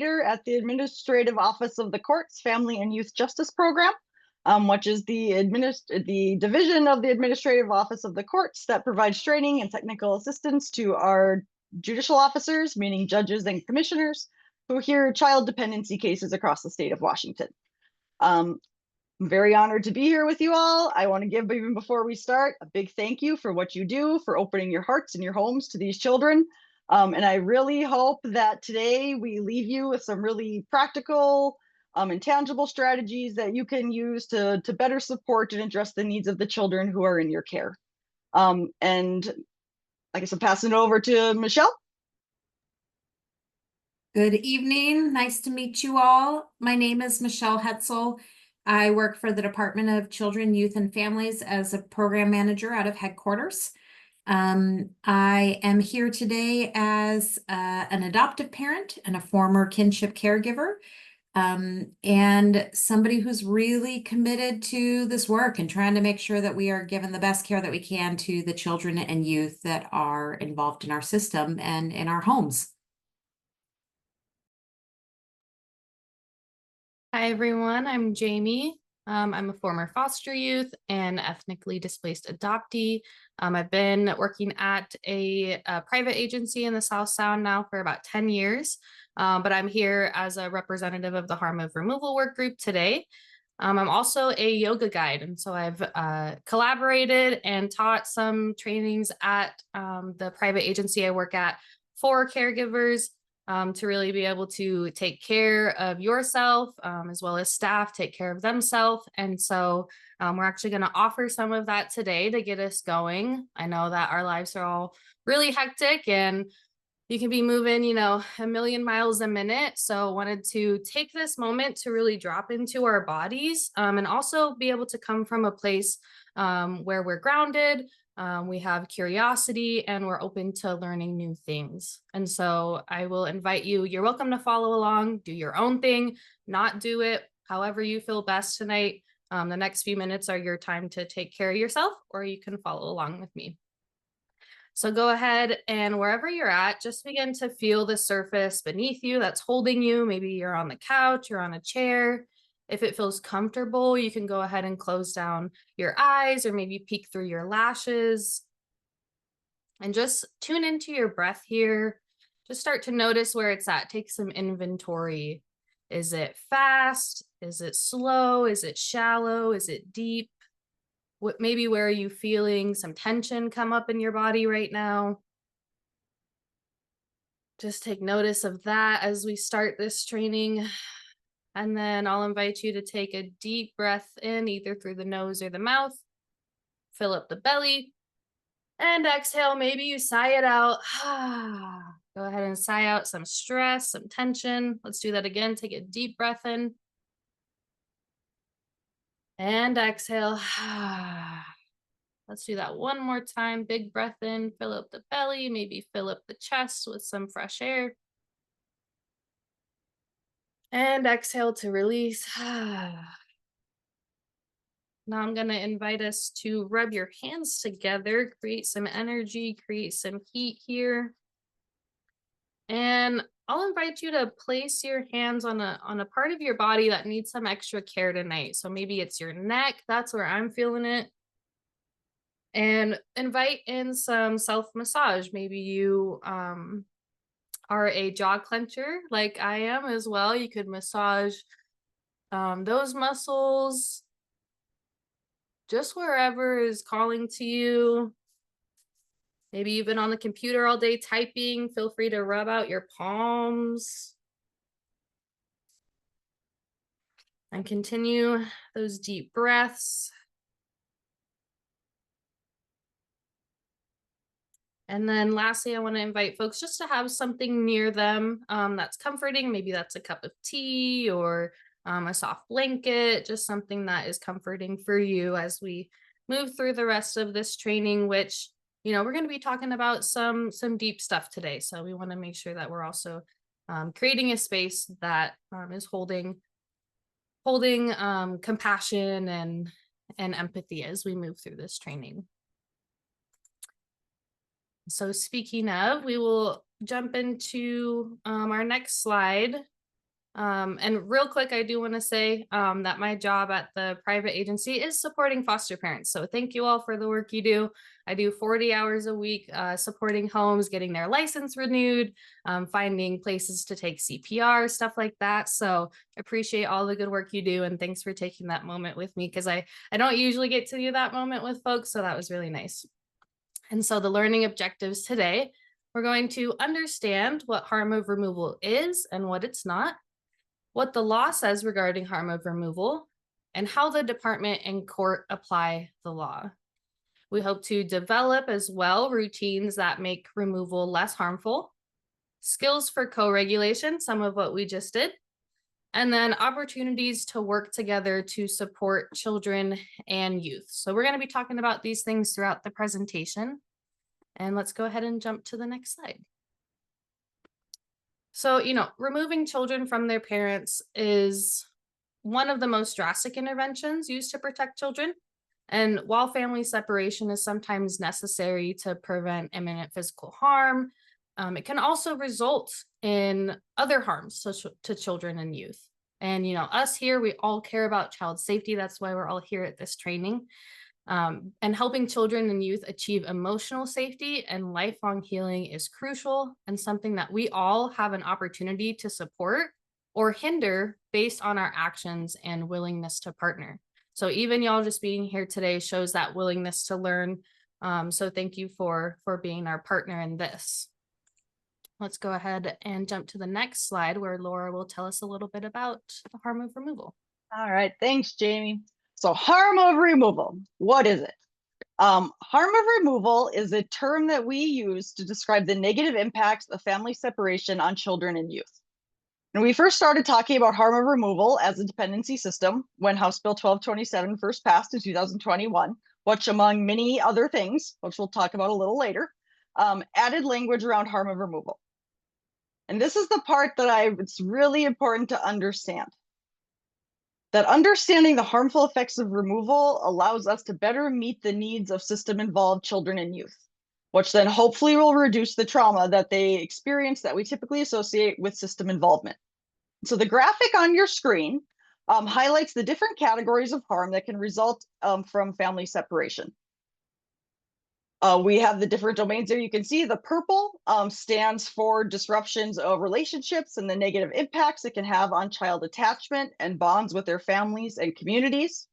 at the Administrative Office of the Court's Family and Youth Justice Program, which is the division of the Administrative Office of the Courts that provides training and technical assistance to our judicial officers, meaning judges and commissioners, who hear child dependency cases across the state of Washington. I'm very honored to be here with you all. I want to give, even before we start, a big thank you for what you do, for opening your hearts and your homes to these children. And I really hope that today we leave you with some really practical and tangible strategies that you can use to better support and address the needs of the children who are in your care. And I guess I'm passing it over to Michele. Good evening. Nice to meet you all. My name is Michele Hetzel. I work for the Department of Children, Youth, and Families as a program manager out of headquarters. I am here today as an adoptive parent and a former kinship caregiver, and somebody who's really committed to this work and trying to make sure that we are given the best care that we can to the children and youth that are involved in our system and in our homes. Hi, everyone. I'm Jami. I'm a former foster youth and ethnically displaced adoptee. I've been working at a private agency in the South Sound now for about 10 years, but I'm here as a representative of the Harm of Removal work group today. I'm also a yoga guide, and so I've collaborated and taught some trainings at the private agency I work at for caregivers, to really be able to take care of yourself, as well as staff take care of themselves. And so we're actually going to offer some of that today to get us going. I know that our lives are all really hectic and you can be moving, a million miles a minute. So wanted to take this moment to really drop into our bodies, and also be able to come from a place where we're grounded, we have curiosity, and we're open to learning new things. And so I will invite you, you're welcome to follow along, do your own thing, not do it however you feel best tonight. The next few minutes are your time to take care of yourself, or you can follow along with me. So go ahead and wherever you're at, just begin to feel the surface beneath you that's holding you. Maybe you're on the couch, you're on a chair. If it feels comfortable, you can go ahead and close down your eyes or maybe peek through your lashes. And just tune into your breath here. Just start to notice where it's at. Take some inventory. Is it fast? Is it slow? Is it shallow? Is it deep? Maybe where are you feeling some tension come up in your body right now? Just take notice of that as we start this training. And then I'll invite you to take a deep breath in, either through the nose or the mouth. Fill up the belly. And exhale, maybe you sigh it out. Go ahead and sigh out some stress, some tension. Let's do that again. Take a deep breath in. And exhale. Let's do that one more time. Big breath in, fill up the belly, maybe fill up the chest with some fresh air. And exhale to release. Now I'm going to invite us to rub your hands together, create some energy, create some heat here. And I'll invite you to place your hands on a part of your body that needs some extra care tonight. So maybe it's your neck. That's where I'm feeling it. And invite in some self-massage. Maybe you are a jaw clencher like I am as well. You could massage those muscles, just wherever is calling to you. Maybe you've been on the computer all day typing. Feel free to rub out your palms. And continue those deep breaths. And then lastly, I want to invite folks just to have something near them that's comforting. Maybe that's a cup of tea or a soft blanket, just something that is comforting for you as we move through the rest of this training, which, we're going to be talking about some deep stuff today. So we want to make sure that we're also creating a space that is holding compassion and empathy as we move through this training. So speaking of, we will jump into our next slide. And real quick, I do want to say that my job at the private agency is supporting foster parents. So thank you all for the work you do. I do 40 hours a week supporting homes, getting their license renewed, finding places to take CPR, stuff like that. So I appreciate all the good work you do. And thanks for taking that moment with me, because I don't usually get to do that moment with folks. So that was really nice. And so the learning objectives today, we're going to understand what harm of removal is and what it's not, what the law says regarding harm of removal, and how the department and court apply the law. We hope to develop as well routines that make removal less harmful, skills for co-regulation, some of what we just did, and then opportunities to work together to support children and youth. So we're going to be talking about these things throughout the presentation. And let's go ahead and jump to the next slide. So, removing children from their parents is one of the most drastic interventions used to protect children. And while family separation is sometimes necessary to prevent imminent physical harm, it can also result in other harms to children and youth. And, us here, we all care about child safety. That's why we're all here at this training. And helping children and youth achieve emotional safety and lifelong healing is crucial, and something that we all have an opportunity to support or hinder based on our actions and willingness to partner. So even y'all just being here today shows that willingness to learn. So thank you for being our partner in this. Let's go ahead and jump to the next slide, where Laura will tell us a little bit about the harm of removal. All right, thanks, Jamie. So harm of removal, what is it? Harm of removal is a term that we use to describe the negative impacts of family separation on children and youth. And we first started talking about harm of removal as a dependency system when House Bill 1227 first passed in 2021, which, among many other things, which we'll talk about a little later, added language around harm of removal. And this is the part that it's really important to understand. That understanding the harmful effects of removal allows us to better meet the needs of system-involved children and youth, which then hopefully will reduce the trauma that they experience that we typically associate with system involvement. So the graphic on your screen highlights the different categories of harm that can result from family separation. We have the different domains there. You can see the purple stands for disruptions of relationships and the negative impacts it can have on child attachment and bonds with their families and communities.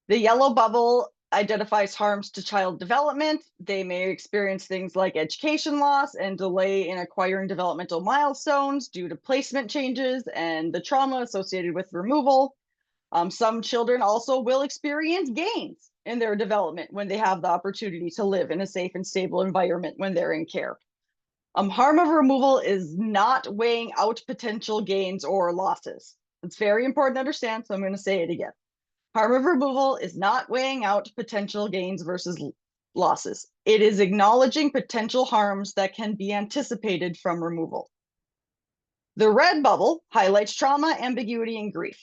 The yellow bubble identifies harms to child development. They may experience things like education loss and delay in acquiring developmental milestones due to placement changes and the trauma associated with removal. Some children also will experience gains in their development when they have the opportunity to live in a safe and stable environment when they're in care. Harm of removal is not weighing out potential gains or losses. It's very important to understand, so I'm going to say it again. Harm of removal is not weighing out potential gains versus losses. It is acknowledging potential harms that can be anticipated from removal. The red bubble highlights trauma, ambiguity, and grief.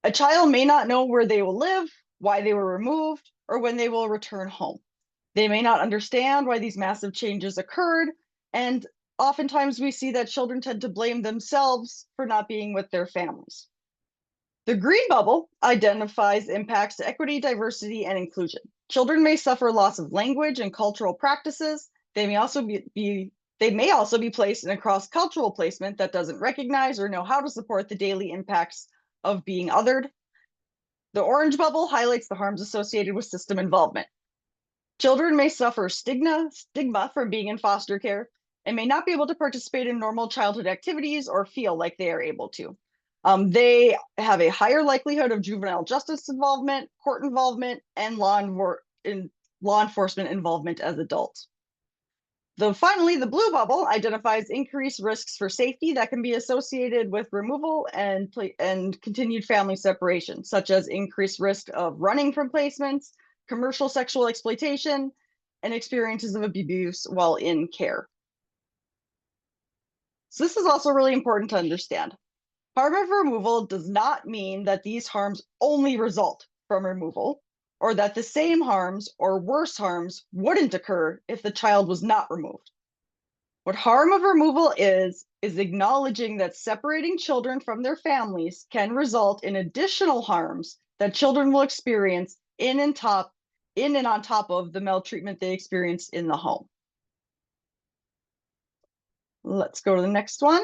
A child may not know where they will live, why they were removed, or when they will return home. They may not understand why these massive changes occurred, and oftentimes we see that children tend to blame themselves for not being with their families. The green bubble identifies impacts to equity, diversity, and inclusion. Children may suffer loss of language and cultural practices. They may also be placed in a cross-cultural placement that doesn't recognize or know how to support the daily impacts of being othered. The orange bubble highlights the harms associated with system involvement. Children may suffer stigma from being in foster care and may not be able to participate in normal childhood activities or feel like they are able to. They have a higher likelihood of juvenile justice involvement, court involvement, and law enforcement involvement as adults. Finally, the blue bubble identifies increased risks for safety that can be associated with removal and continued family separation, such as increased risk of running from placements, commercial sexual exploitation, and experiences of abuse while in care. So this is also really important to understand. Harm of removal does not mean that these harms only result from removal, or that the same harms or worse harms wouldn't occur if the child was not removed. What harm of removal is acknowledging that separating children from their families can result in additional harms that children will experience in and on top of the maltreatment they experienced in the home. Let's go to the next one.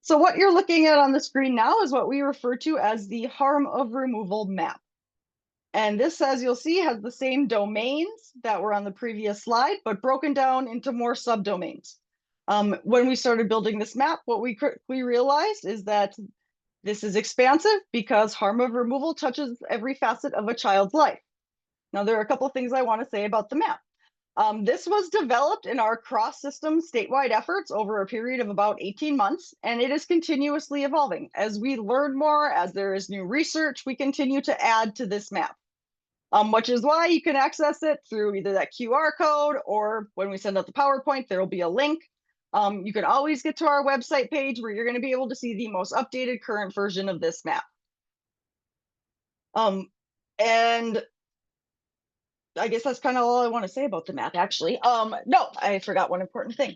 So what you're looking at on the screen now is what we refer to as the harm of removal map. And this, as you'll see, has the same domains that were on the previous slide, but broken down into more subdomains. When we started building this map, what we quickly realized is that this is expansive because harm of removal touches every facet of a child's life. Now, there are a couple of things I want to say about the map. This was developed in our cross-system statewide efforts over a period of about 18 months, and it is continuously evolving. As we learn more, as there is new research, we continue to add to this map, which is why you can access it through either that QR code or when we send out the PowerPoint, there will be a link. You can always get to our website page where you're going to be able to see the most updated current version of this map. And I guess that's kind of all I want to say about the map, actually. No, I forgot one important thing.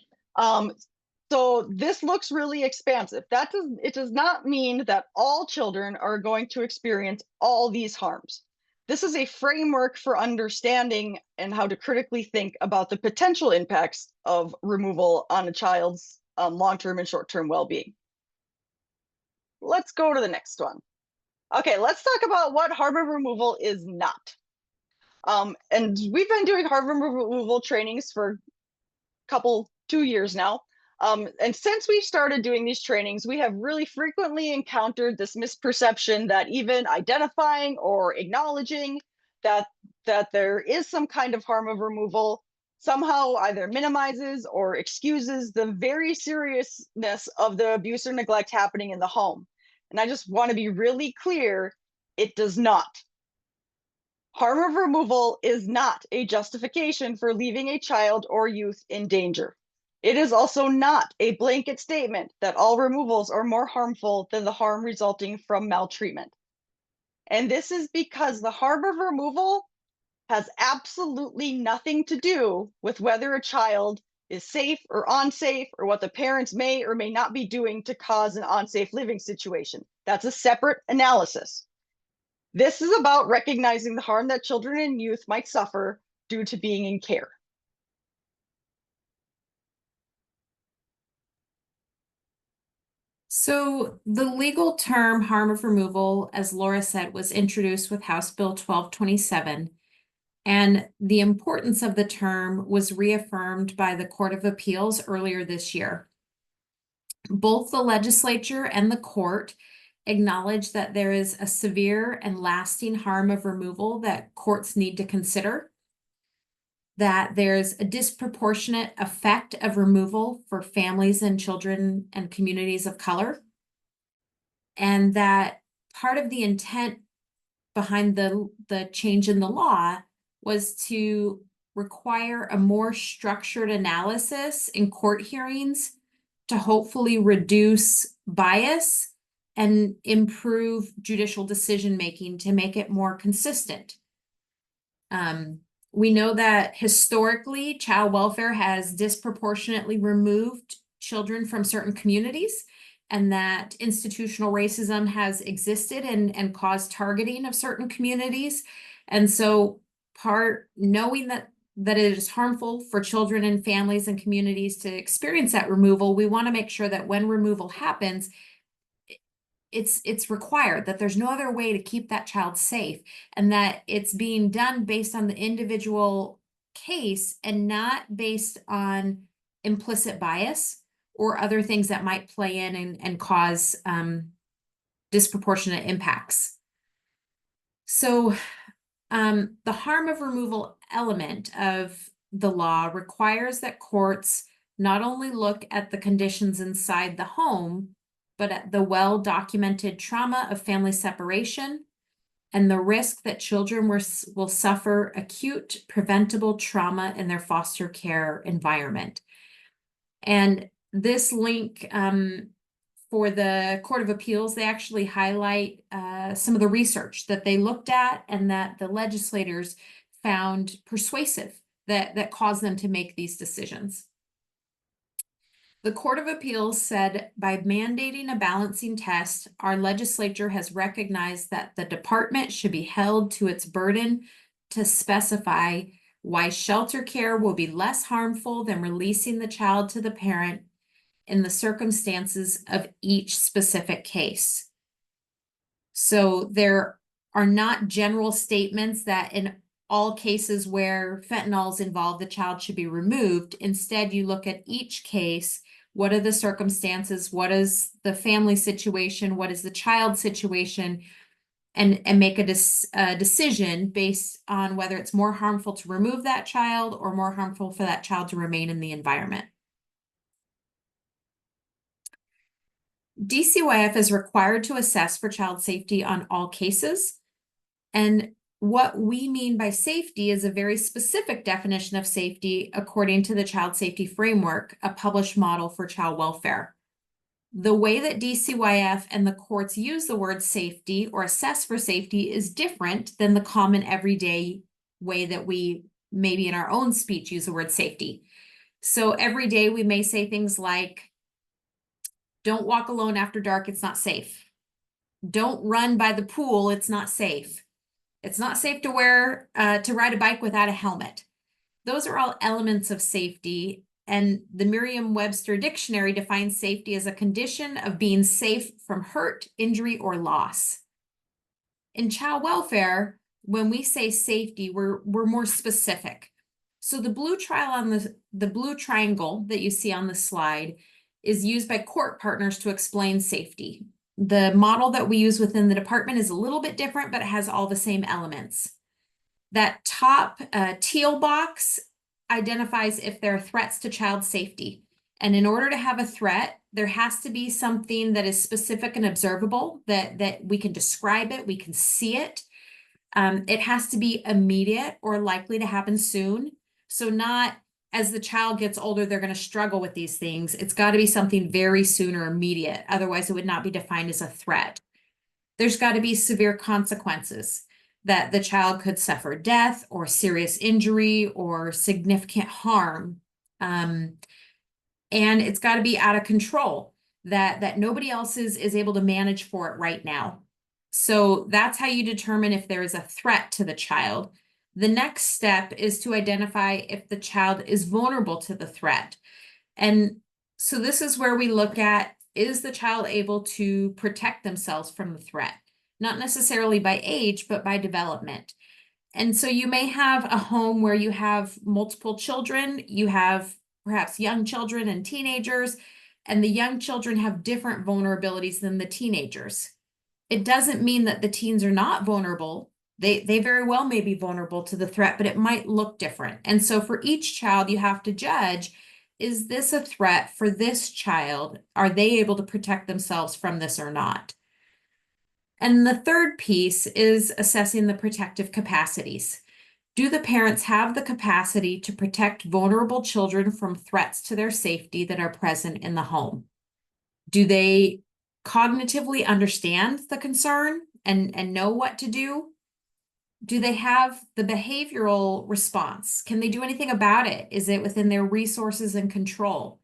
So this looks really expansive. It does not mean that all children are going to experience all these harms. This is a framework for understanding and how to critically think about the potential impacts of removal on a child's long-term and short-term well-being. Let's go to the next one. Okay, let's talk about what harm of removal is not. And we've been doing harm removal trainings for 2 years now. And since we started doing these trainings, we have really frequently encountered this misperception that even identifying or acknowledging that there is some kind of harm of removal somehow either minimizes or excuses the very seriousness of the abuse or neglect happening in the home. And I just want to be really clear, it does not. Harm of removal is not a justification for leaving a child or youth in danger. It is also not a blanket statement that all removals are more harmful than the harm resulting from maltreatment. And this is because the harm of removal has absolutely nothing to do with whether a child is safe or unsafe or what the parents may or may not be doing to cause an unsafe living situation. That's a separate analysis. This is about recognizing the harm that children and youth might suffer due to being in care. So the legal term harm of removal, as Laura said, was introduced with House Bill 1227. And the importance of the term was reaffirmed by the Court of Appeals earlier this year. Both the legislature and the court acknowledge that there is a severe and lasting harm of removal that courts need to consider, that there's a disproportionate effect of removal for families and children and communities of color, and that part of the intent behind the change in the law was to require a more structured analysis in court hearings to hopefully reduce bias and improve judicial decision-making to make it more consistent. We know that historically, child welfare has disproportionately removed children from certain communities, and that institutional racism has existed and caused targeting of certain communities. And so knowing that it is harmful for children and families and communities to experience that removal, we want to make sure that when removal happens, it's required, that there's no other way to keep that child safe, and that it's being done based on the individual case and not based on implicit bias or other things that might play in and cause disproportionate impacts. So the harm of removal element of the law requires that courts not only look at the conditions inside the home, but at the well-documented trauma of family separation and the risk that children will suffer acute preventable trauma in their foster care environment. And this link for the Court of Appeals, they actually highlight some of the research that they looked at and that the legislators found persuasive that caused them to make these decisions. The Court of Appeals said by mandating a balancing test, our legislature has recognized that the department should be held to its burden to specify why shelter care will be less harmful than releasing the child to the parent in the circumstances of each specific case. So there are not general statements that in all cases where fentanyl is involved, the child should be removed. Instead, you look at each case. What are the circumstances? What is the family situation? What is the child situation? And make a decision based on whether it's more harmful to remove that child or more harmful for that child to remain in the environment. DCYF is required to assess for child safety on all cases. And what we mean by safety is a very specific definition of safety according to the Child Safety Framework, a published model for child welfare. The way that DCYF and the courts use the word safety or assess for safety is different than the common everyday way that we maybe in our own speech use the word safety. So every day we may say things like, don't walk alone after dark, it's not safe. Don't run by the pool, it's not safe. It's not safe to ride a bike without a helmet. Those are all elements of safety, and the Merriam-Webster dictionary defines safety as a condition of being safe from hurt, injury, or loss. In child welfare, when we say safety, we're more specific. So the blue triangle that you see on the slide is used by court partners to explain safety. The model that we use within the department is a little bit different, but it has all the same elements. That top teal box identifies if there are threats to child safety. And in order to have a threat, there has to be something that is specific and observable, that we can describe it, we can see it. It has to be immediate or likely to happen soon. So not as the child gets older, they're going to struggle with these things. It's got to be something very soon or immediate. Otherwise, it would not be defined as a threat. There's got to be severe consequences, that the child could suffer death or serious injury or significant harm. And it's got to be out of control, that nobody else is able to manage for it right now. So that's how you determine if there is a threat to the child. The next step is to identify if the child is vulnerable to the threat. And so this is where we look at, is the child able to protect themselves from the threat? Not necessarily by age, but by development. And so you may have a home where you have multiple children, you have perhaps young children and teenagers, and the young children have different vulnerabilities than the teenagers. It doesn't mean that the teens are not vulnerable. They very well may be vulnerable to the threat, but it might look different. And so for each child, you have to judge, is this a threat for this child? Are they able to protect themselves from this or not? And the third piece is assessing the protective capacities. Do the parents have the capacity to protect vulnerable children from threats to their safety that are present in the home? Do they cognitively understand the concern and know what to do? Do they have the behavioral response? Can they do anything about it? Is it within their resources and control?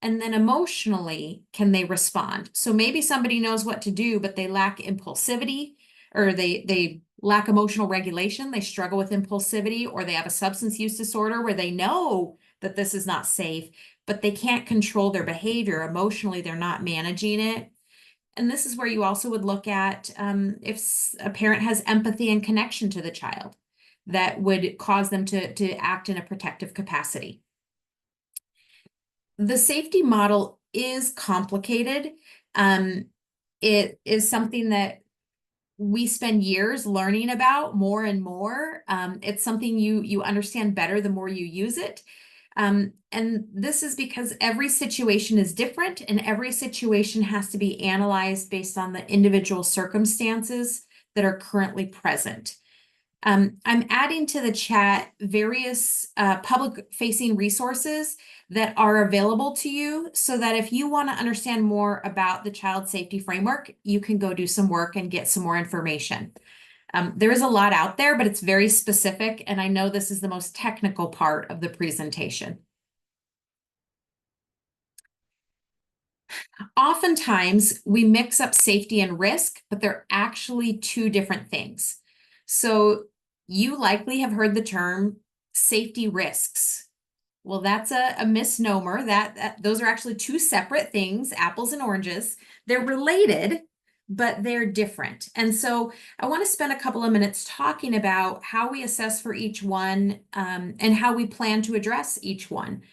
And then emotionally, can they respond? So maybe somebody knows what to do, but they lack impulsivity, or they lack emotional regulation. They struggle with impulsivity, or they have a substance use disorder where they know that this is not safe, but they can't control their behavior. Emotionally, they're not managing it. And this is where you also would look at if a parent has empathy and connection to the child that would cause them to act in a protective capacity. The safety model is complicated. It is something that we spend years learning about more and more. It's something you understand better the more you use it. And this is because every situation is different, and every situation has to be analyzed based on the individual circumstances that are currently present. I'm adding to the chat various public-facing resources that are available to you, so that if you want to understand more about the child safety framework, you can go do some work and get some more information. There is a lot out there, but it's very specific, and I know this is the most technical part of the presentation. Oftentimes, we mix up safety and risk, but they're actually two different things. So you likely have heard the term safety risks. Well, that's a misnomer. Those are actually two separate things, apples and oranges. They're related, but they're different. And so I want to spend a couple of minutes talking about how we assess for each one, and how we plan to address each one.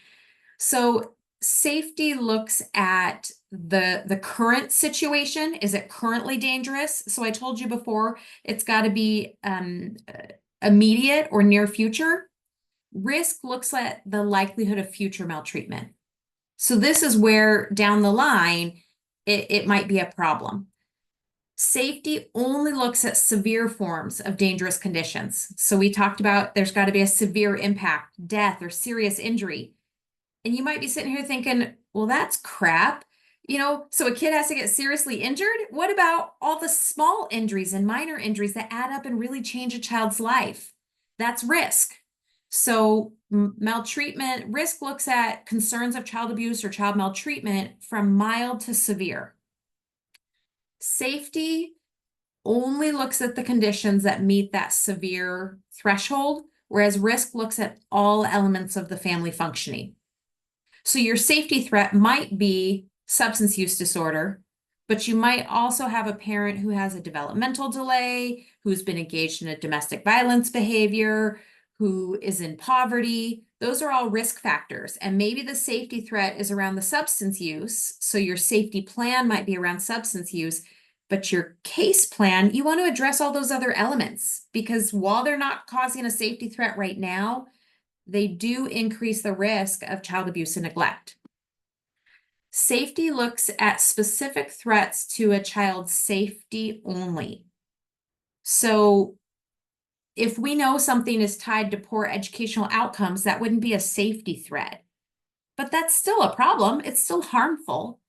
So safety looks at the current situation. Is it currently dangerous? So I told you before, it's got to be immediate or near future. Risk looks at the likelihood of future maltreatment. So this is where down the line, it might be a problem. Safety only looks at severe forms of dangerous conditions. So we talked about there's got to be a severe impact, death, or serious injury. And you might be sitting here thinking, well, that's crap. So a kid has to get seriously injured? What about all the small injuries and minor injuries that add up and really change a child's life? That's risk. So maltreatment, risk looks at concerns of child abuse or child maltreatment from mild to severe. Safety only looks at the conditions that meet that severe threshold, whereas risk looks at all elements of the family functioning. So your safety threat might be substance use disorder, but you might also have a parent who has a developmental delay, who's been engaged in a domestic violence behavior, who is in poverty. Those are all risk factors. And maybe the safety threat is around the substance use. So your safety plan might be around substance use, but your case plan, you want to address all those other elements, because while they're not causing a safety threat right now, they do increase the risk of child abuse and neglect. Safety looks at specific threats to a child's safety only. So if we know something is tied to poor educational outcomes, that wouldn't be a safety threat. But that's still a problem. It's still harmful.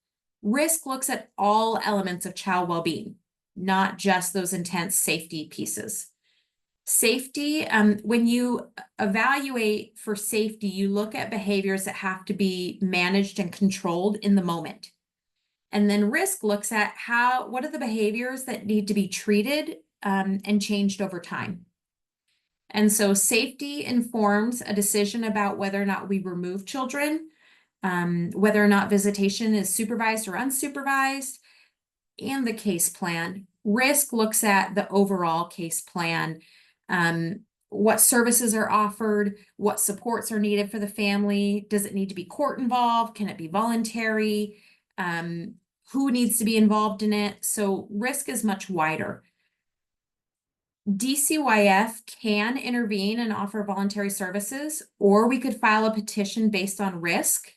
Risk looks at all elements of child well-being, not just those intense safety pieces. Safety, when you evaluate for safety, you look at behaviors that have to be managed and controlled in the moment. And then risk looks at what are the behaviors that need to be treated and changed over time. And so safety informs a decision about whether or not we remove children, whether or not visitation is supervised or unsupervised, and the case plan. Risk looks at the overall case plan. What services are offered, what supports are needed for the family, does it need to be court involved, can it be voluntary, who needs to be involved in it? So risk is much wider. DCYF can intervene and offer voluntary services, or we could file a petition based on risk.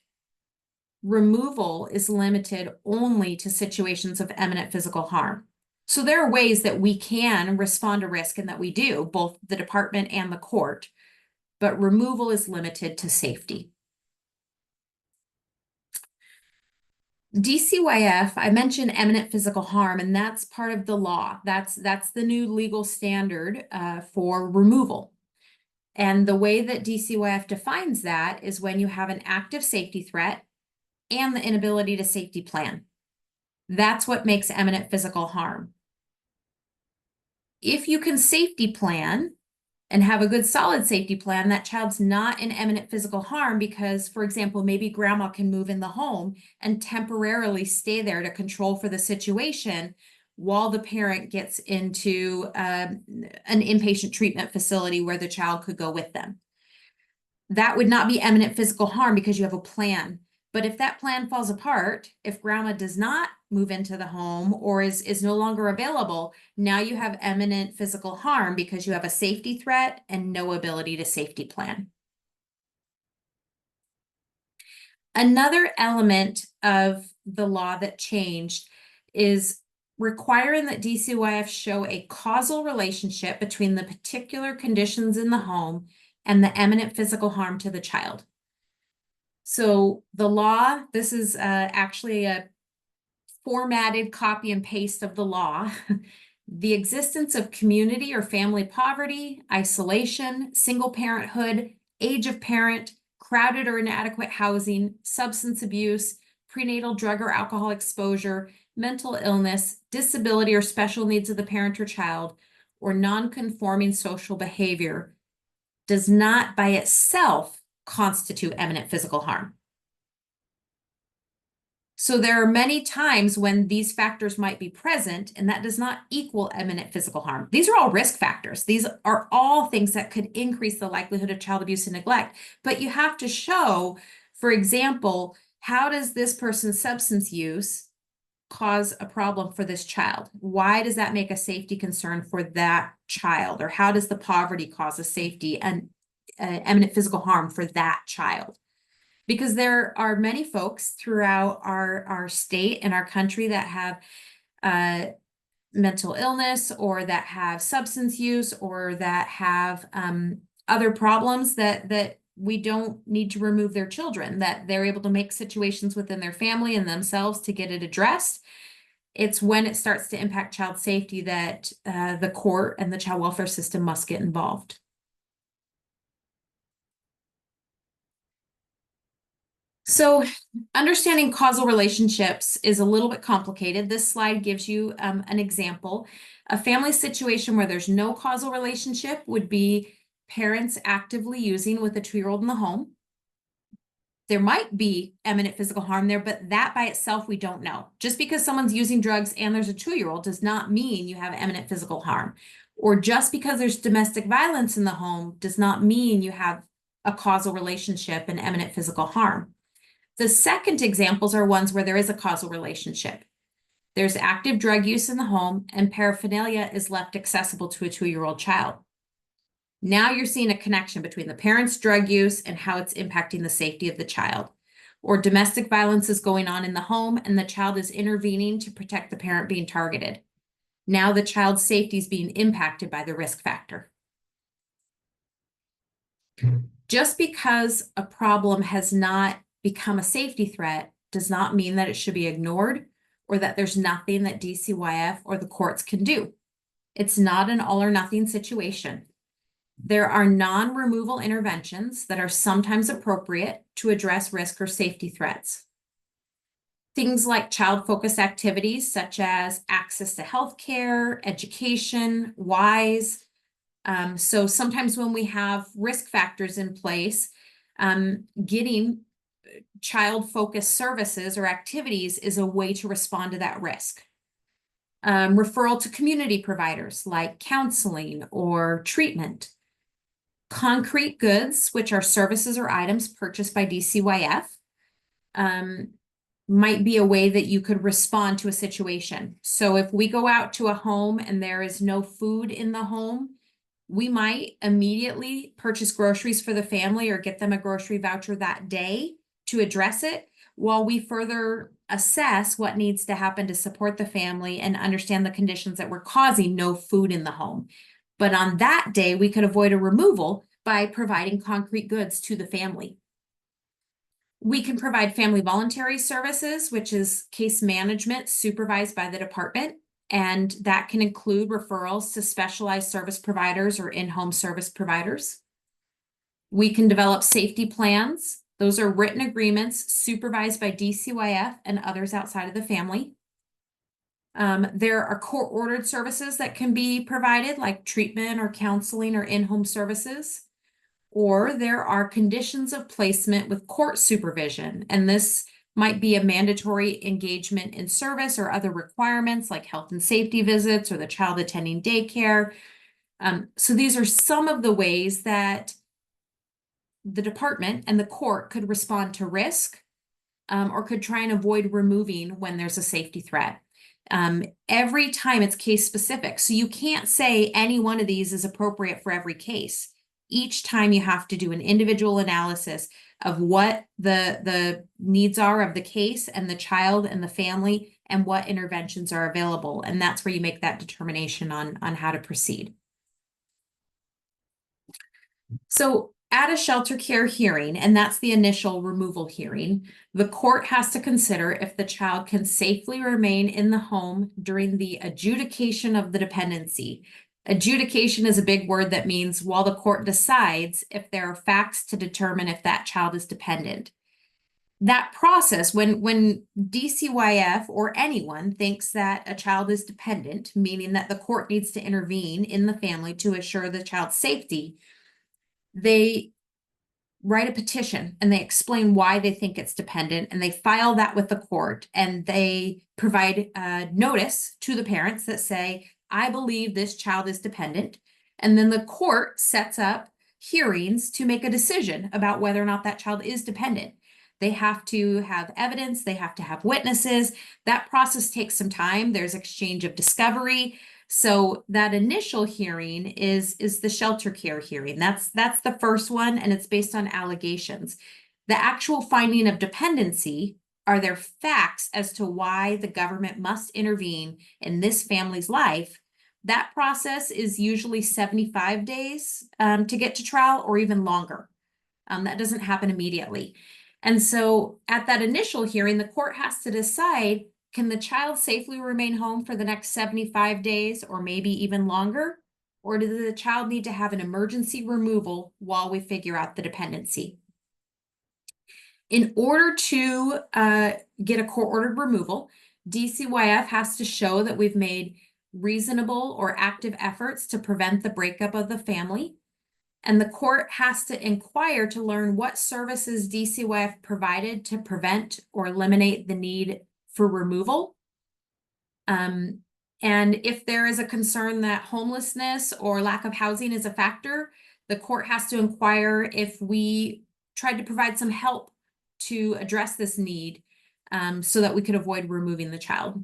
Removal is limited only to situations of imminent physical harm. So there are ways that we can respond to risk, and that we do, both the department and the court, but removal is limited to safety. DCYF, I mentioned imminent physical harm, and that's part of the law. That's the new legal standard for removal. And the way that DCYF defines that is when you have an active safety threat and the inability to safety plan. That's what makes imminent physical harm. If you can safety plan and have a good solid safety plan, that child's not in imminent physical harm because, for example, maybe grandma can move in the home and temporarily stay there to control for the situation while the parent gets into an inpatient treatment facility where the child could go with them. That would not be imminent physical harm because you have a plan. But if that plan falls apart, if grandma does not move into the home or is no longer available, now you have imminent physical harm because you have a safety threat and no ability to safety plan. Another element of the law that changed is requiring that DCYF show a causal relationship between the particular conditions in the home and the imminent physical harm to the child. So the law, this is actually a formatted copy and paste of the law. The existence of community or family poverty, isolation, single parenthood, age of parent, crowded or inadequate housing, substance abuse, prenatal drug or alcohol exposure, mental illness, disability or special needs of the parent or child, or non-conforming social behavior does not by itself constitute imminent physical harm. So there are many times when these factors might be present, and that does not equal imminent physical harm. These are all risk factors. These are all things that could increase the likelihood of child abuse and neglect. But you have to show, for example, how does this person's substance use cause a problem for this child? Why does that make a safety concern for that child? Or how does the poverty cause a safety and imminent physical harm for that child? Because there are many folks throughout our state and our country that have mental illness, or that have substance use, or that have other problems that we don't need to remove their children, that they're able to make situations within their family and themselves to get it addressed. It's when it starts to impact child safety that the court and the child welfare system must get involved. So understanding causal relationships is a little bit complicated. This slide gives you an example. A family situation where there's no causal relationship would be parents actively using with a 2-year-old in the home. There might be imminent physical harm there, but that by itself, we don't know. Just because someone's using drugs and there's a 2-year-old does not mean you have imminent physical harm. Or just because there's domestic violence in the home does not mean you have a causal relationship and imminent physical harm. The second examples are ones where there is a causal relationship. There's active drug use in the home and paraphernalia is left accessible to a 2-year-old child. Now you're seeing a connection between the parent's drug use and how it's impacting the safety of the child. Or domestic violence is going on in the home and the child is intervening to protect the parent being targeted. Now the child's safety is being impacted by the risk factor. Just because a problem has not become a safety threat does not mean that it should be ignored or that there's nothing that DCYF or the courts can do. It's not an all or nothing situation. There are non-removal interventions that are sometimes appropriate to address risk or safety threats. Things like child-focused activities such as access to healthcare, education, WISE. So sometimes when we have risk factors in place, getting child-focused services or activities is a way to respond to that risk. Referral to community providers like counseling or treatment. Concrete goods, which are services or items purchased by DCYF, might be a way that you could respond to a situation. So if we go out to a home and there is no food in the home, we might immediately purchase groceries for the family or get them a grocery voucher that day to address it, while we further assess what needs to happen to support the family and understand the conditions that were causing no food in the home. But on that day, we could avoid a removal by providing concrete goods to the family. We can provide family voluntary services, which is case management supervised by the department, and that can include referrals to specialized service providers or in-home service providers. We can develop safety plans. Those are written agreements supervised by DCYF and others outside of the family. There are court-ordered services that can be provided, like treatment or counseling or in-home services. Or there are conditions of placement with court supervision, and this might be a mandatory engagement in service or other requirements like health and safety visits or the child attending daycare. So these are some of the ways that the department and the court could respond to risk or could try and avoid removing when there's a safety threat. Every time it's case specific. So you can't say any one of these is appropriate for every case. Each time you have to do an individual analysis of what the needs are of the case and the child and the family and what interventions are available. And that's where you make that determination on how to proceed. So at a shelter care hearing, and that's the initial removal hearing, the court has to consider if the child can safely remain in the home during the adjudication of the dependency. Adjudication is a big word that means while the court decides if there are facts to determine if that child is dependent. that process, when DCYF or anyone thinks that a child is dependent, meaning that the court needs to intervene in the family to assure the child's safety, they write a petition and they explain why they think it's dependent, and they file that with the court, and they provide notice to the parents that say, I believe this child is dependent. And then the court sets up hearings to make a decision about whether or not that child is dependent. They have to have evidence, they have to have witnesses. That process takes some time. There's exchange of discovery. So that initial hearing is the shelter care hearing. That's the first one, and it's based on allegations. The actual finding of dependency are there facts as to why the government must intervene in this family's life. That process is usually 75 days to get to trial, or even longer. That doesn't happen immediately. And so at that initial hearing, the court has to decide, can the child safely remain home for the next 75 days or maybe even longer? Or does the child need to have an emergency removal while we figure out the dependency? In order to get a court-ordered removal, DCYF has to show that we've made reasonable or active efforts to prevent the breakup of the family. And the court has to inquire to learn what services DCYF provided to prevent or eliminate the need for removal. And if there is a concern that homelessness or lack of housing is a factor, the court has to inquire if we tried to provide some help to address this need, so that we could avoid removing the child.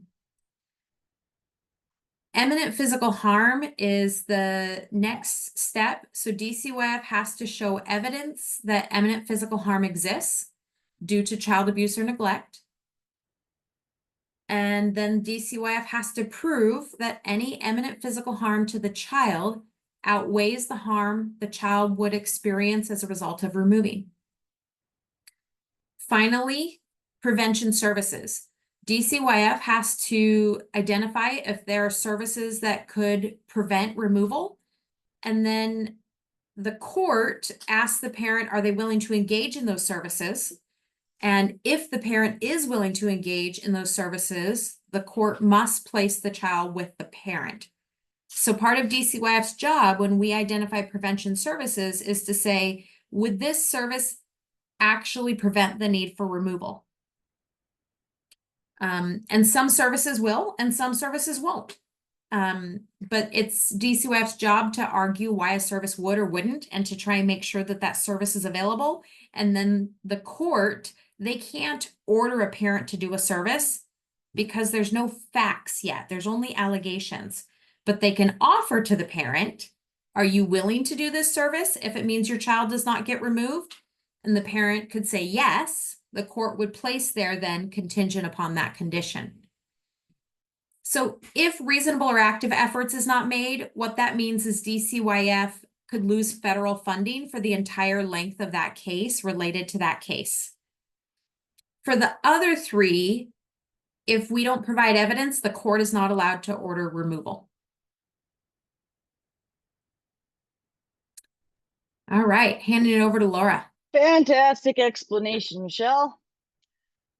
Imminent physical harm is the next step. So DCYF has to show evidence that imminent physical harm exists due to child abuse or neglect. And then DCYF has to prove that any imminent physical harm to the child outweighs the harm the child would experience as a result of removing. Finally, prevention services. DCYF has to identify if there are services that could prevent removal. And then the court asks the parent, are they willing to engage in those services? And if the parent is willing to engage in those services, the court must place the child with the parent. So part of DCYF's job when we identify prevention services is to say, would this service actually prevent the need for removal? And some services will, and some services won't. But it's DCYF's job to argue why a service would or wouldn't, and to try and make sure that that service is available. And then the court, they can't order a parent to do a service because there's no facts yet. There's only allegations. But they can offer to the parent, are you willing to do this service if it means your child does not get removed? And the parent could say yes. The court would place there then contingent upon that condition. So if reasonable or active efforts is not made, what that means is DCYF could lose federal funding for the entire length of that case related to that case. For the other three, if we don't provide evidence, the court is not allowed to order removal. All right, handing it over to Laura. Fantastic explanation, Michele.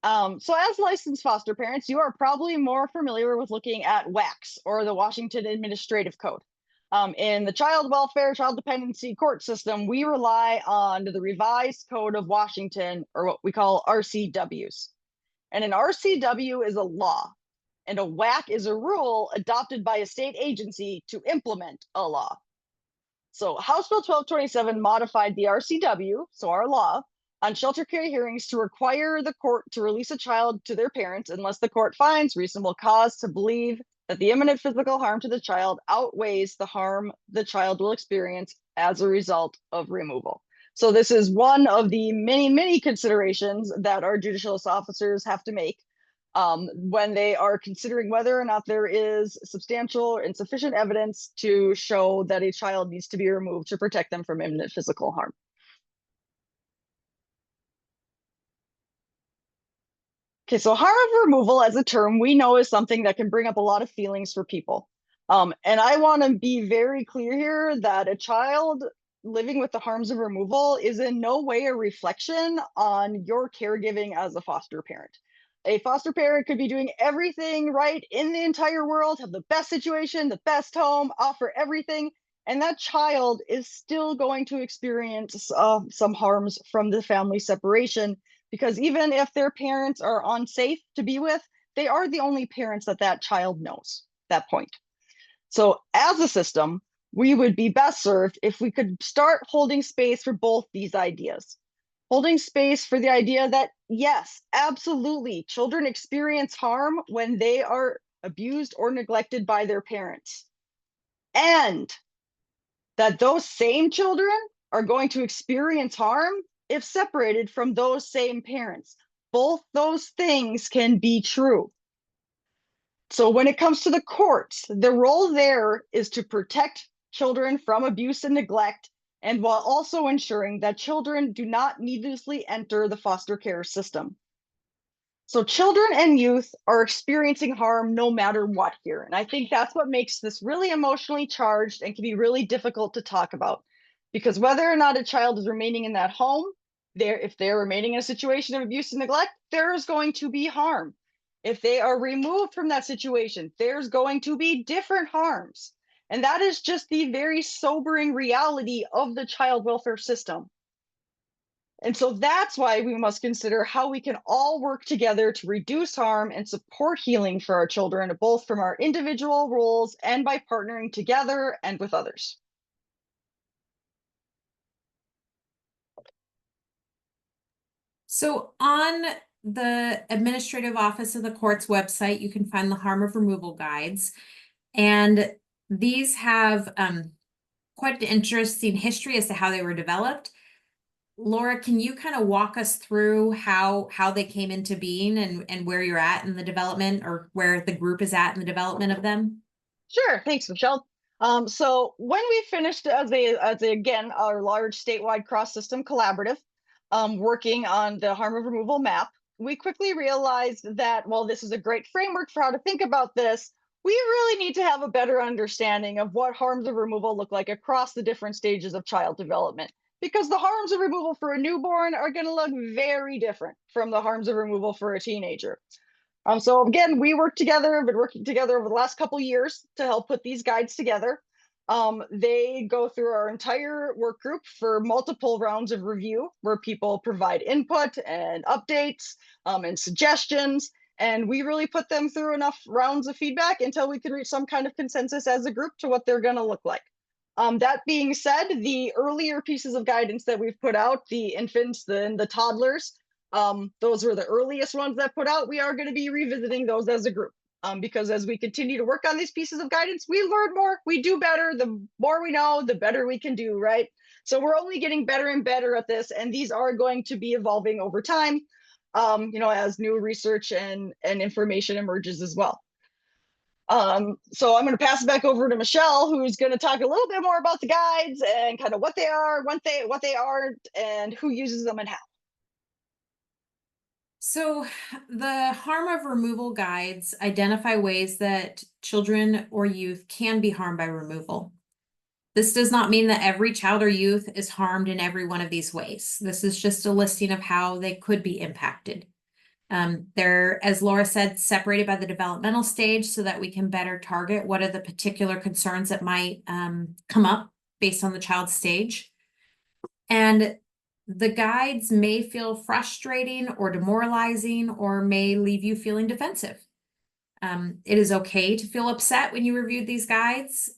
So as licensed foster parents, you are probably more familiar with looking at WACs, or the Washington Administrative Code. In the child welfare, child dependency court system, we rely on the revised Code of Washington, or what we call RCWs. And an RCW is a law, and a WAC is a rule adopted by a state agency to implement a law. So House Bill 1227 modified the RCW, so our law, on shelter care hearings to require the court to release a child to their parents unless the court finds reasonable cause to believe that the imminent physical harm to the child outweighs the harm the child will experience as a result of removal. So this is one of the many, many considerations that our judicial officers have to make when they are considering whether or not there is substantial and sufficient evidence to show that a child needs to be removed to protect them from imminent physical harm. Okay, so harm of removal as a term we know is something that can bring up a lot of feelings for people. And I want to be very clear here that a child living with the harms of removal is in no way a reflection on your caregiving as a foster parent. A foster parent could be doing everything right in the entire world, have the best situation, the best home, offer everything, and that child is still going to experience some harms from the family separation, because even if their parents are unsafe to be with, they are the only parents that that child knows at that point. So as a system, we would be best served if we could start holding space for both these ideas. Holding space for the idea that, yes, absolutely, children experience harm when they are abused or neglected by their parents. And that those same children are going to experience harm if separated from those same parents. Both those things can be true. So when it comes to the courts, the role there is to protect children from abuse and neglect, and while also ensuring that children do not needlessly enter the foster care system. So children and youth are experiencing harm no matter what here. And I think that's what makes this really emotionally charged and can be really difficult to talk about. Because whether or not a child is remaining in that home, if they're remaining in a situation of abuse and neglect, there is going to be harm. If they are removed from that situation, there's going to be different harms. And that is just the very sobering reality of the child welfare system. And so that's why we must consider how we can all work together to reduce harm and support healing for our children, both from our individual roles and by partnering together and with others. So on the Administrative Office of the Court's website, you can find the harm of removal guides. And these have quite an interesting history as to how they were developed. Laura, can you kind of walk us through how they came into being and where you're at in the development, or where the group is at in the development of them? Sure, thanks, Michele. So when we finished as again, our large statewide cross-system collaborative, working on the harm of removal map, we quickly realized that while this is a great framework for how to think about this, we really need to have a better understanding of what harms of removal look like across the different stages of child development. Because the harms of removal for a newborn are going to look very different from the harms of removal for a teenager. So again, we been working together over the last couple years to help put these guides together. They go through our entire work group for multiple rounds of review where people provide input and updates and suggestions. And we really put them through enough rounds of feedback until we can reach some kind of consensus as a group to what they're going to look like. That being said, the earlier pieces of guidance that we've put out, the infants, the toddlers, those were the earliest ones that put out. We are going to be revisiting those as a group, because as we continue to work on these pieces of guidance, we learn more, we do better. The more we know, the better we can do, right? So we're only getting better and better at this, and these are going to be evolving over time, as new research and information emerges as well. So I'm going to pass it back over to Michele, who's going to talk a little bit more about the guides and kind of what they are, what they aren't, and who uses them and how. So the harm of removal guides identify ways that children or youth can be harmed by removal. This does not mean that every child or youth is harmed in every one of these ways. This is just a listing of how they could be impacted. They're, as Laura said, separated by the developmental stage so that we can better target what are the particular concerns that might come up based on the child's stage. And the guides may feel frustrating or demoralizing, or may leave you feeling defensive. It is okay to feel upset when you reviewed these guides.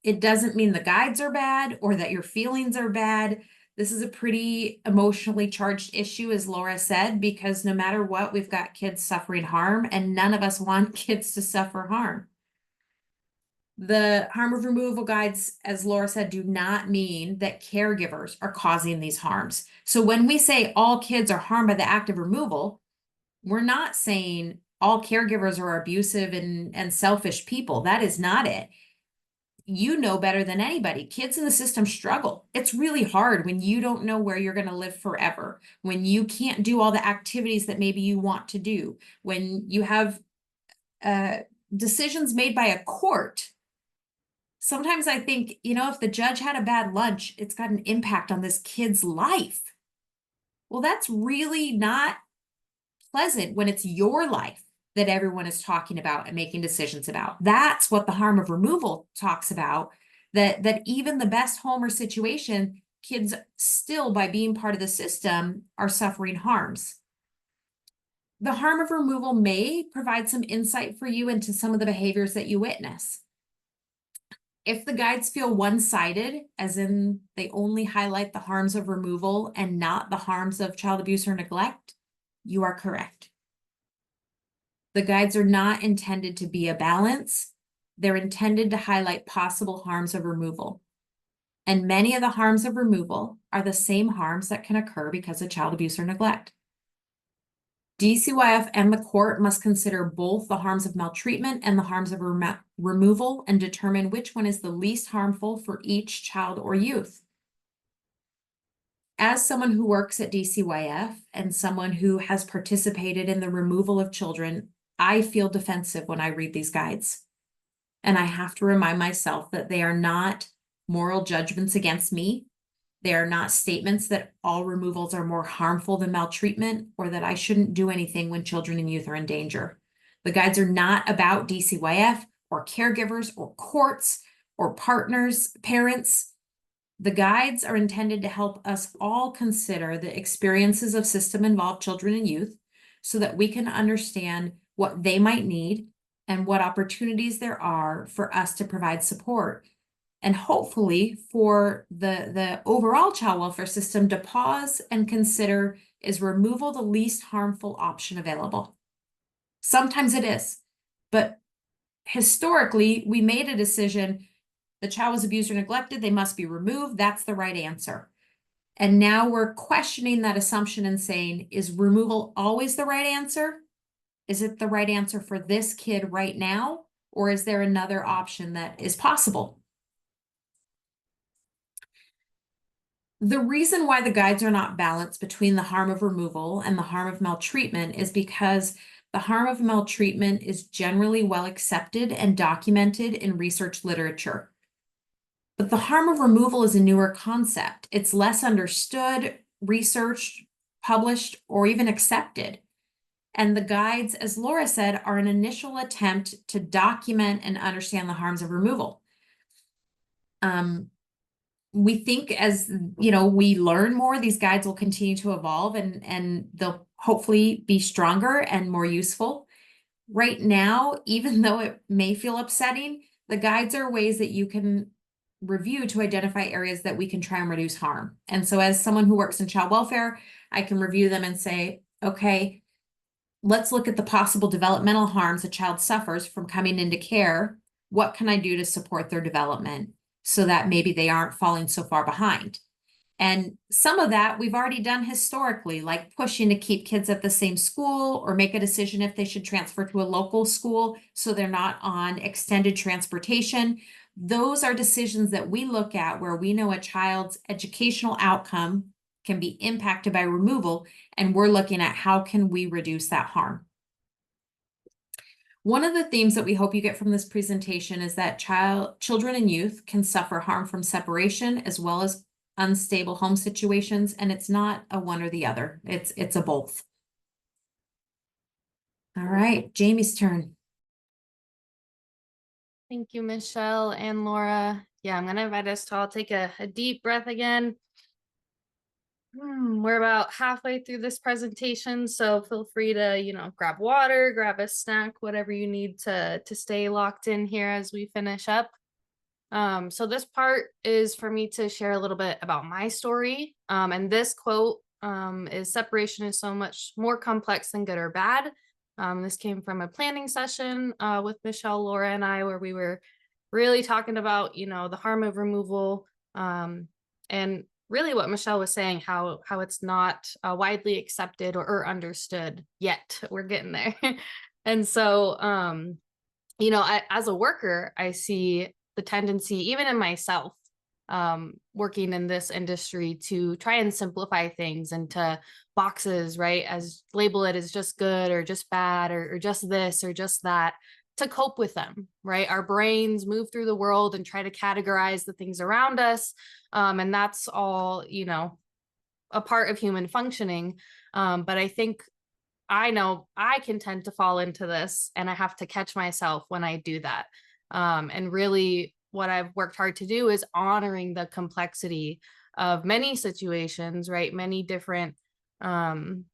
It doesn't mean the guides are bad or that your feelings are bad. This is a pretty emotionally charged issue, as Laura said, because no matter what, we've got kids suffering harm, and none of us want kids to suffer harm. The harm of removal guides, as Laura said, do not mean that caregivers are causing these harms. So when we say all kids are harmed by the act of removal, we're not saying all caregivers are abusive and selfish people. That is not it. You know better than anybody. Kids in the system struggle. It's really hard when you don't know where you're going to live forever, when you can't do all the activities that maybe you want to do, when you have decisions made by a court Sometimes I think, if the judge had a bad lunch, it's got an impact on this kid's life. Well, that's really not pleasant when it's your life that everyone is talking about and making decisions about. That's what the harm of removal talks about, that even the best home or situation, kids still, by being part of the system, are suffering harms. The harm of removal may provide some insight for you into some of the behaviors that you witness. If the guides feel one-sided, as in they only highlight the harms of removal and not the harms of child abuse or neglect, you are correct. The guides are not intended to be a balance. They're intended to highlight possible harms of removal. And many of the harms of removal are the same harms that can occur because of child abuse or neglect. DCYF and the court must consider both the harms of maltreatment and the harms of removal and determine which one is the least harmful for each child or youth. As someone who works at DCYF and someone who has participated in the removal of children, I feel defensive when I read these guides. And I have to remind myself that they are not moral judgments against me. They are not statements that all removals are more harmful than maltreatment or that I shouldn't do anything when children and youth are in danger. The guides are not about DCYF or caregivers or courts or partners, parents. The guides are intended to help us all consider the experiences of system-involved children and youth so that we can understand what they might need and what opportunities there are for us to provide support. And hopefully for the overall child welfare system to pause and consider, is removal the least harmful option available? Sometimes it is, but historically we made a decision, the child was abused or neglected, they must be removed, that's the right answer. And now we're questioning that assumption and saying, is removal always the right answer? Is it the right answer for this kid right now? Or is there another option that is possible? The reason why the guides are not balanced between the harm of removal and the harm of maltreatment is because the harm of maltreatment is generally well accepted and documented in research literature. But the harm of removal is a newer concept. It's less understood, researched, published, or even accepted. And the guides, as Laura said, are an initial attempt to document and understand the harms of removal. We think as, we learn more, these guides will continue to evolve and they'll hopefully be stronger and more useful. Right now, even though it may feel upsetting, the guides are ways that you can review to identify areas that we can try and reduce harm. And so as someone who works in child welfare, I can review them and say, okay, let's look at the possible developmental harms a child suffers from coming into care. What can I do to support their development so that maybe they aren't falling so far behind? And some of that we've already done historically, like pushing to keep kids at the same school or make a decision if they should transfer to a local school so they're not on extended transportation. Those are decisions that we look at where we know a child's educational outcome can be impacted by removal, and we're looking at how can we reduce that harm. One of the themes that we hope you get from this presentation is that children and youth can suffer harm from separation as well as unstable home situations, and it's not a one or the other. It's a both. All right, Jamie's turn. Thank you, Michelle and Laura. Yeah, I'm gonna invite us to all take a deep breath again. We're about halfway through this presentation, so feel free to, grab water, grab a snack, whatever you need to stay locked in here as we finish up. So this part is for me to share a little bit about my story. And this quote is separation is so much more complex than good or bad. This came from a planning session with Michelle, Laura, and I, where we were really talking about, the harm of removal, and really what Michelle was saying, how it's not widely accepted or understood yet. We're getting there. And so, as a worker, I see the tendency, even in myself, working in this industry, to try and simplify things into boxes, right? As label it as just good or just bad or just this or just that. to cope with them, right? Our brains move through the world and try to categorize the things around us. And that's all, you know, a part of human functioning. But I think I know I can tend to fall into this, and I have to catch myself when I do that. And really what I've worked hard to do is honoring the complexity of many situations, right? Many different, even,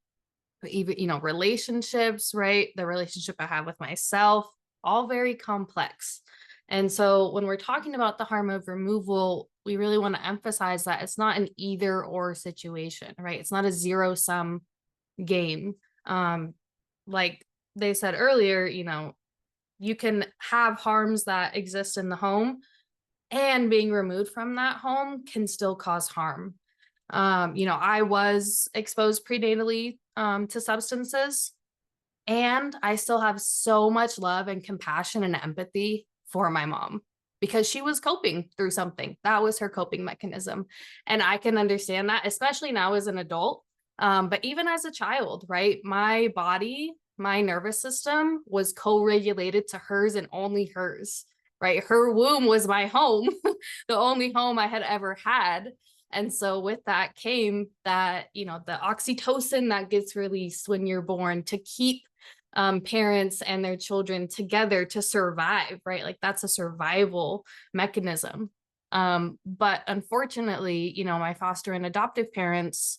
you know, relationships, right? The relationship I have with myself, all very complex. And so when we're talking about the harm of removal, we really want to emphasize that it's not an either or situation, right? It's not a zero sum game. Like they said earlier, you know, you can have harms that exist in the home, and being removed from that home can still cause harm. You know, I was exposed prenatally to substances, and I still have so much love and compassion and empathy for my mom because she was coping through something. That was her coping mechanism. And I can understand that, especially now as an adult. But even as a child, right? My body, my nervous system was co-regulated to hers and only hers, right? Her womb was my home, the only home I had ever had. And so with that came that, you know, the oxytocin that gets released when you're born to keep parents and their children together to survive, right? Like that's a survival mechanism. But unfortunately, you know, my foster and adoptive parents,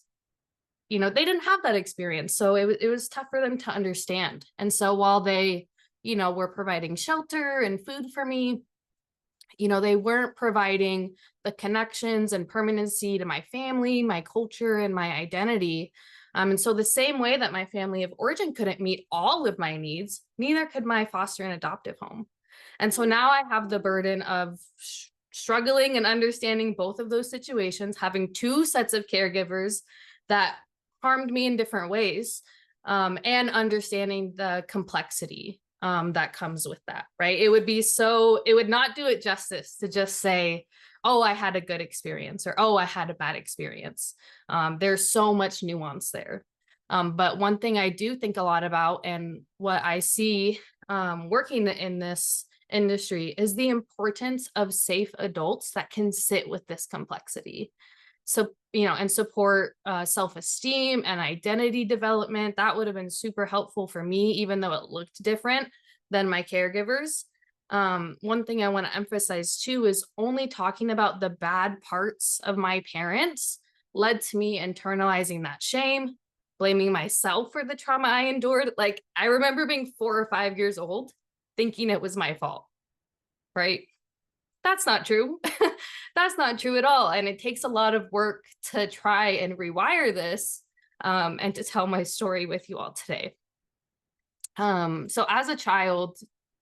you know, they didn't have that experience. So it was tough for them to understand. And so while they, you know, were providing shelter and food for me, you know, they weren't providing the connections and permanency to my family, my culture, and my identity. And so the same way that my family of origin couldn't meet all of my needs, neither could my foster and adoptive home. And so now I have the burden of struggling and understanding both of those situations, having two sets of caregivers that harmed me in different ways, and understanding the complexity that comes with that, right? It would not do it justice to just say, oh, I had a good experience, or, oh, I had a bad experience. There's so much nuance there. But one thing I do think a lot about, and what I see working in this industry, is the importance of safe adults that can sit with this complexity. So, you know, and support self-esteem and identity development. That would have been super helpful for me, even though it looked different than my caregivers. One thing I want to emphasize too is only talking about the bad parts of my parents led to me internalizing that shame, blaming myself for the trauma I endured. Like, I remember being 4 or 5 years old thinking it was my fault, right? That's not true. That's not true at all. And it takes a lot of work to try and rewire this, and to tell my story with you all today. So as a child,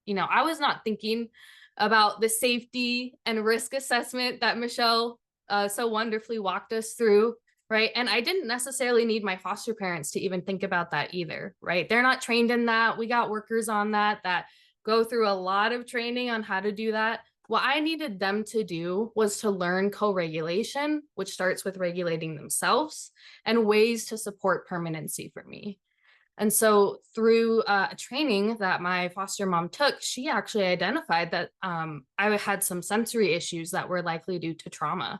you know, I was not thinking about the safety and risk assessment that Michele so wonderfully walked us through, right? And I didn't necessarily need my foster parents to even think about that either, right? They're not trained in that. We got workers on that go through a lot of training on how to do that. What I needed them to do was to learn co-regulation, which starts with regulating themselves, and ways to support permanency for me. And so through a training that my foster mom took, she actually identified that I had some sensory issues that were likely due to trauma.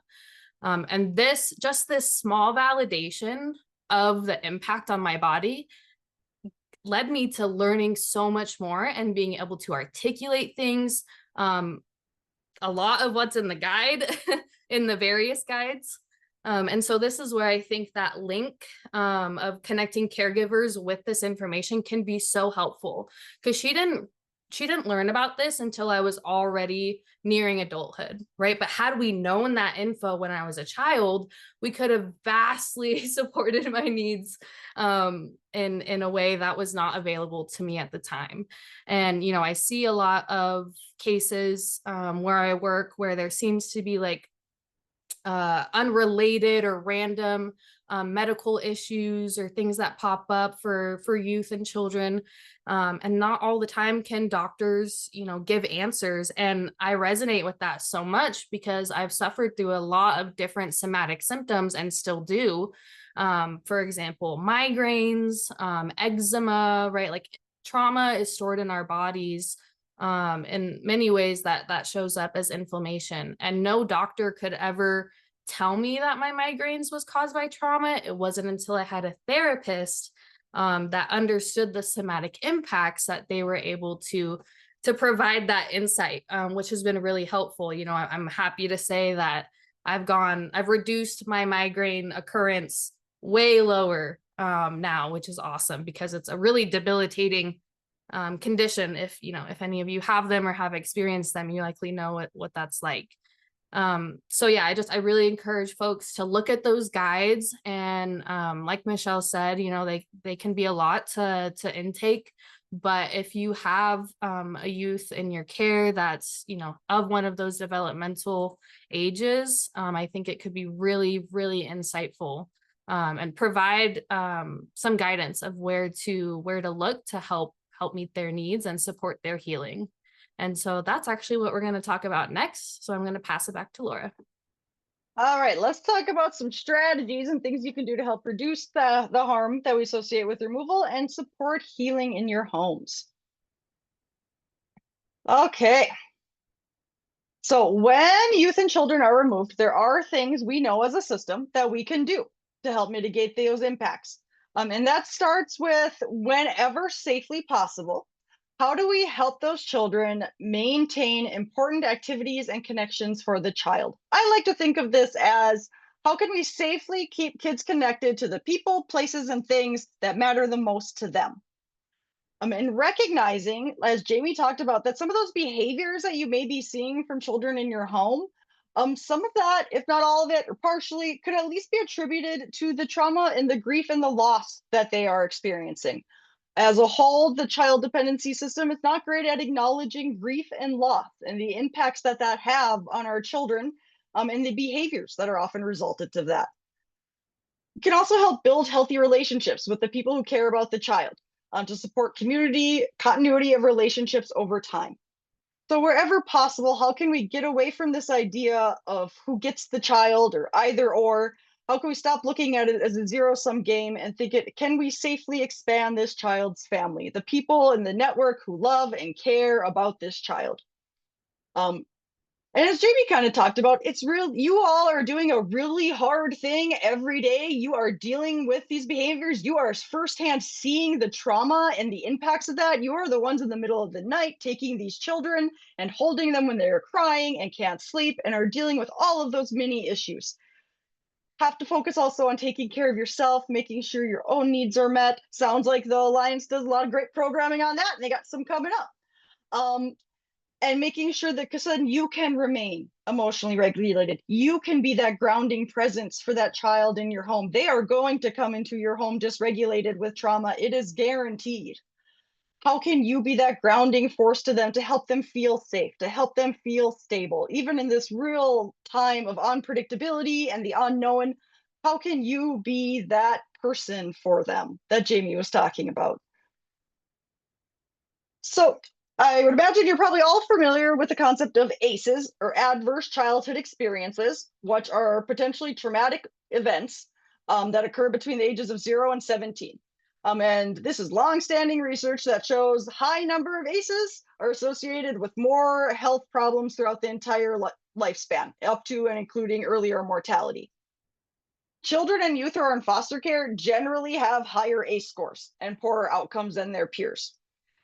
And this small validation of the impact on my body led me to learning so much more and being able to articulate things. A lot of what's in the guide, in the various guides. And so this is where I think that link of connecting caregivers with this information can be so helpful, because she didn't learn about this until I was already nearing adulthood, right? But had we known that info when I was a child, we could have vastly supported my needs in a way that was not available to me at the time. And, you know, I see a lot of cases where I work where there seems to be like unrelated or random medical issues or things that pop up for youth and children. And not all the time can doctors, you know, give answers. And I resonate with that so much because I've suffered through a lot of different somatic symptoms and still do. For example, migraines, eczema, right? Like, trauma is stored in our bodies In many ways that shows up as inflammation, and no doctor could ever tell me that my migraines was caused by trauma. It wasn't until I had a therapist that understood the somatic impacts that they were able to provide that insight, which has been really helpful. You know, I'm happy to say that I've reduced my migraine occurrence way lower now, which is awesome, because it's a really debilitating condition. If any of you have them or have experienced them, you likely know what that's like. So yeah, I really encourage folks to look at those guides, and like Michele said, they can be a lot to intake. But if you have a youth in your care that's, of one of those developmental ages, I think it could be really, really insightful, and provide some guidance of where to look to help meet their needs and support their healing. And so that's actually what we're going to talk about next. So I'm going to pass it back to Laura. All right, let's talk about some strategies and things you can do to help reduce the harm that we associate with removal and support healing in your homes. Okay. So when youth and children are removed, there are things we know as a system that we can do to help mitigate those impacts. And that starts with, whenever safely possible, how do we help those children maintain important activities and connections for the child? I like to think of this as, how can we safely keep kids connected to the people, places, and things that matter the most to them? And recognizing, as Jami talked about, that some of those behaviors that you may be seeing from children in your home, some of that, if not all of it, or partially, could at least be attributed to the trauma and the grief and the loss that they are experiencing. As a whole, the child dependency system is not great at acknowledging grief and loss and the impacts that have on our children, and the behaviors that are often resulted of that. It can also help build healthy relationships with the people who care about the child, to support community continuity of relationships over time. So wherever possible, how can we get away from this idea of who gets the child or either or? How can we stop looking at it as a zero-sum game and think can we safely expand this child's family, the people in the network who love and care about this child? And as Jami kind of talked about, it's real. You all are doing a really hard thing every day. You are dealing with these behaviors. You are firsthand seeing the trauma and the impacts of that. You are the ones in the middle of the night taking these children and holding them when they're crying and can't sleep and are dealing with all of those many issues. Have to focus also on taking care of yourself, making sure your own needs are met. Sounds like the Alliance does a lot of great programming on that, and they got some coming up. And making sure that, because then you can remain emotionally regulated. You can be that grounding presence for that child in your home. They are going to come into your home dysregulated with trauma. It is guaranteed. How can you be that grounding force to them to help them feel safe, to help them feel stable, even in this real time of unpredictability and the unknown? How can you be that person for them that Jami was talking about? So I would imagine you're probably all familiar with the concept of ACEs, or adverse childhood experiences, which are potentially traumatic events that occur between the ages of 0 and 17. And this is long-standing research that shows high number of ACEs are associated with more health problems throughout the entire lifespan, up to and including earlier mortality. Children and youth who are in foster care generally have higher ACE scores and poorer outcomes than their peers.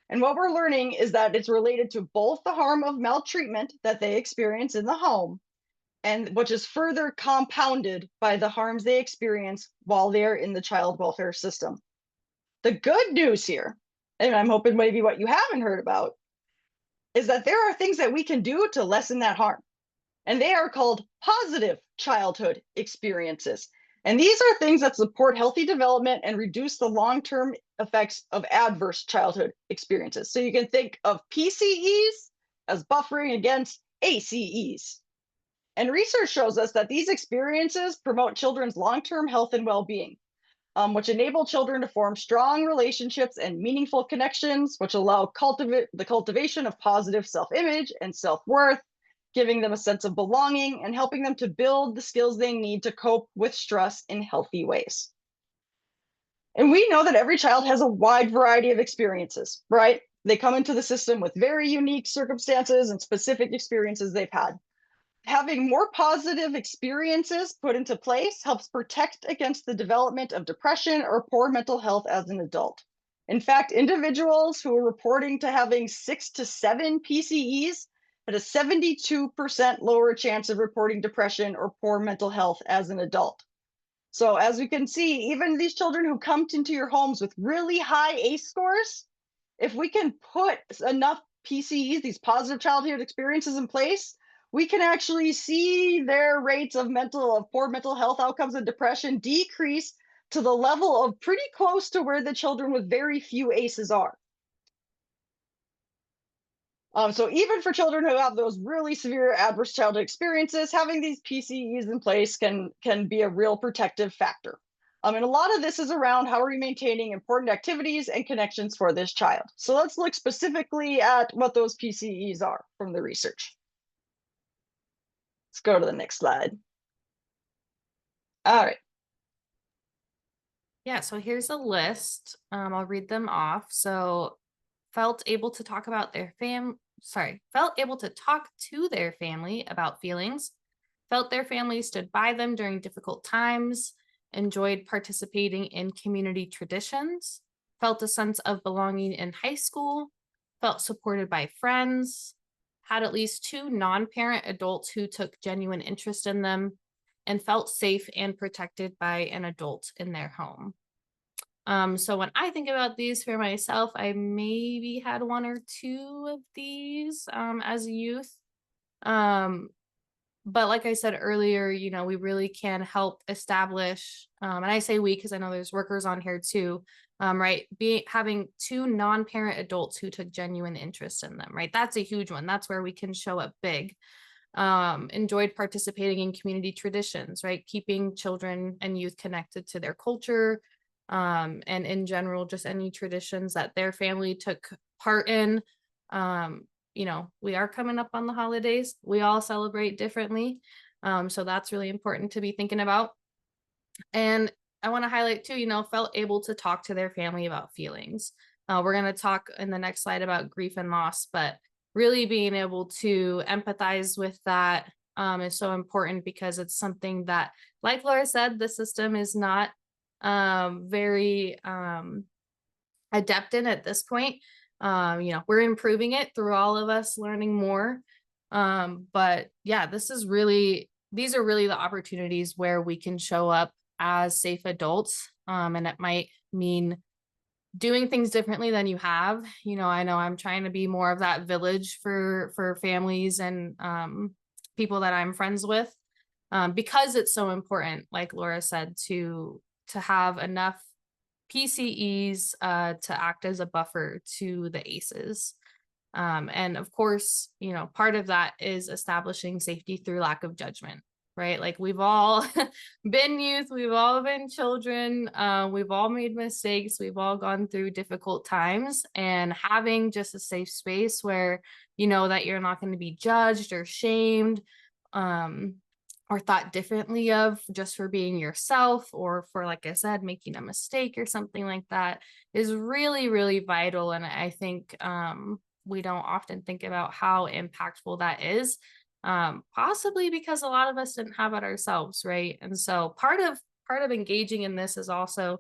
And what we're learning is that it's related to both the harm of maltreatment that they experience in the home, and which is further compounded by the harms they experience while they're in the child welfare system. The good news here, and I'm hoping maybe what you haven't heard about, is that there are things that we can do to lessen that harm. And they are called positive childhood experiences. And these are things that support healthy development and reduce the long-term effects of adverse childhood experiences. So you can think of PCEs as buffering against ACEs. And research shows us that these experiences promote children's long-term health and well-being, which enable children to form strong relationships and meaningful connections, which allow the cultivation of positive self-image and self-worth, giving them a sense of belonging and helping them to build the skills they need to cope with stress in healthy ways. And we know that every child has a wide variety of experiences, right? They come into the system with very unique circumstances and specific experiences they've had. Having more positive experiences put into place helps protect against the development of depression or poor mental health as an adult. In fact, individuals who are reporting to having 6 to 7 PCEs had a 72% lower chance of reporting depression or poor mental health as an adult. So as we can see, even these children who come into your homes with really high ACE scores, if we can put enough PCEs, these positive childhood experiences in place, we can actually see their rates of poor mental health outcomes and depression decrease to the level of pretty close to where the children with very few ACEs are. So even for children who have those really severe adverse childhood experiences, having these PCEs in place can be a real protective factor. And a lot of this is around how are we maintaining important activities and connections for this child. So let's look specifically at what those PCEs are from the research. Let's go to the next slide. All right. Yeah, so here's a list. I'll read them off. So felt able to talk about their felt able to talk to their family about feelings, felt their family stood by them during difficult times, enjoyed participating in community traditions, felt a sense of belonging in high school, felt supported by friends, had at least 2 non-parent adults who took genuine interest in them, and felt safe and protected by an adult in their home. So when I think about these for myself, I maybe had 1 or 2 of these as a youth. But like I said earlier, we really can help establish, and I say we because I know there's workers on here too, right? Having 2 non-parent adults who took genuine interest in them, right? That's a huge one. That's where we can show up big. Enjoyed participating in community traditions, right? Keeping children and youth connected to their culture, and in general, just any traditions that their family took part in. We are coming up on the holidays. We all celebrate differently. So that's really important to be thinking about. And I want to highlight too, felt able to talk to their family about feelings. We're going to talk in the next slide about grief and loss, but really being able to empathize with that is so important because it's something that, like Laura said, the system is not very adept in at this point. We're improving it through all of us learning more. But yeah, these are really the opportunities where we can show up as safe adults. And it might mean doing things differently than you have. I know I'm trying to be more of that village for families and people that I'm friends with, because it's so important, like Laura said, to have enough PCEs to act as a buffer to the ACEs. And of course, part of that is establishing safety through lack of judgment, right? Like we've all been youth, we've all been children, we've all made mistakes, we've all gone through difficult times, and having just a safe space where you know that you're not going to be judged or shamed, or thought differently of just for being yourself or for, like I said, making a mistake or something like that is really, really vital. And I think we don't often think about how impactful that is, possibly because a lot of us didn't have it ourselves, right? And so part of engaging in this is also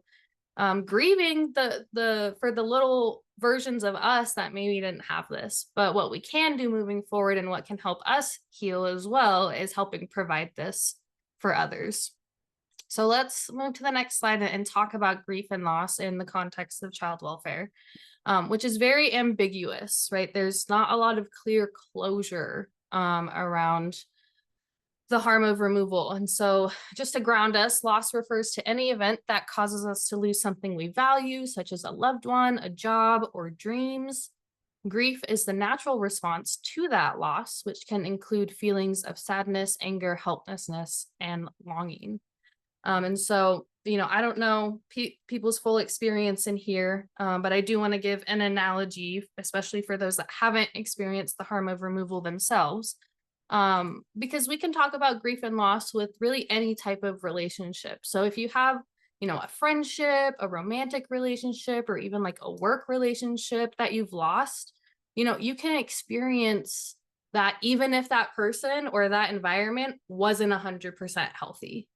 grieving for the little versions of us that maybe didn't have this. But what we can do moving forward and what can help us heal as well is helping provide this for others. So let's move to the next slide and talk about grief and loss in the context of child welfare, which is very ambiguous, right? There's not a lot of clear closure around the harm of removal. And so just to ground us, loss refers to any event that causes us to lose something we value, such as a loved one, a job, or dreams. Grief is the natural response to that loss, which can include feelings of sadness, anger, helplessness, and longing. And so, I don't know people's full experience in here, but I do want to give an analogy, especially for those that haven't experienced the harm of removal themselves. Because we can talk about grief and loss with really any type of relationship. So if you have, a friendship, a romantic relationship, or even like a work relationship that you've lost, you can experience that even if that person or that environment wasn't 100% healthy,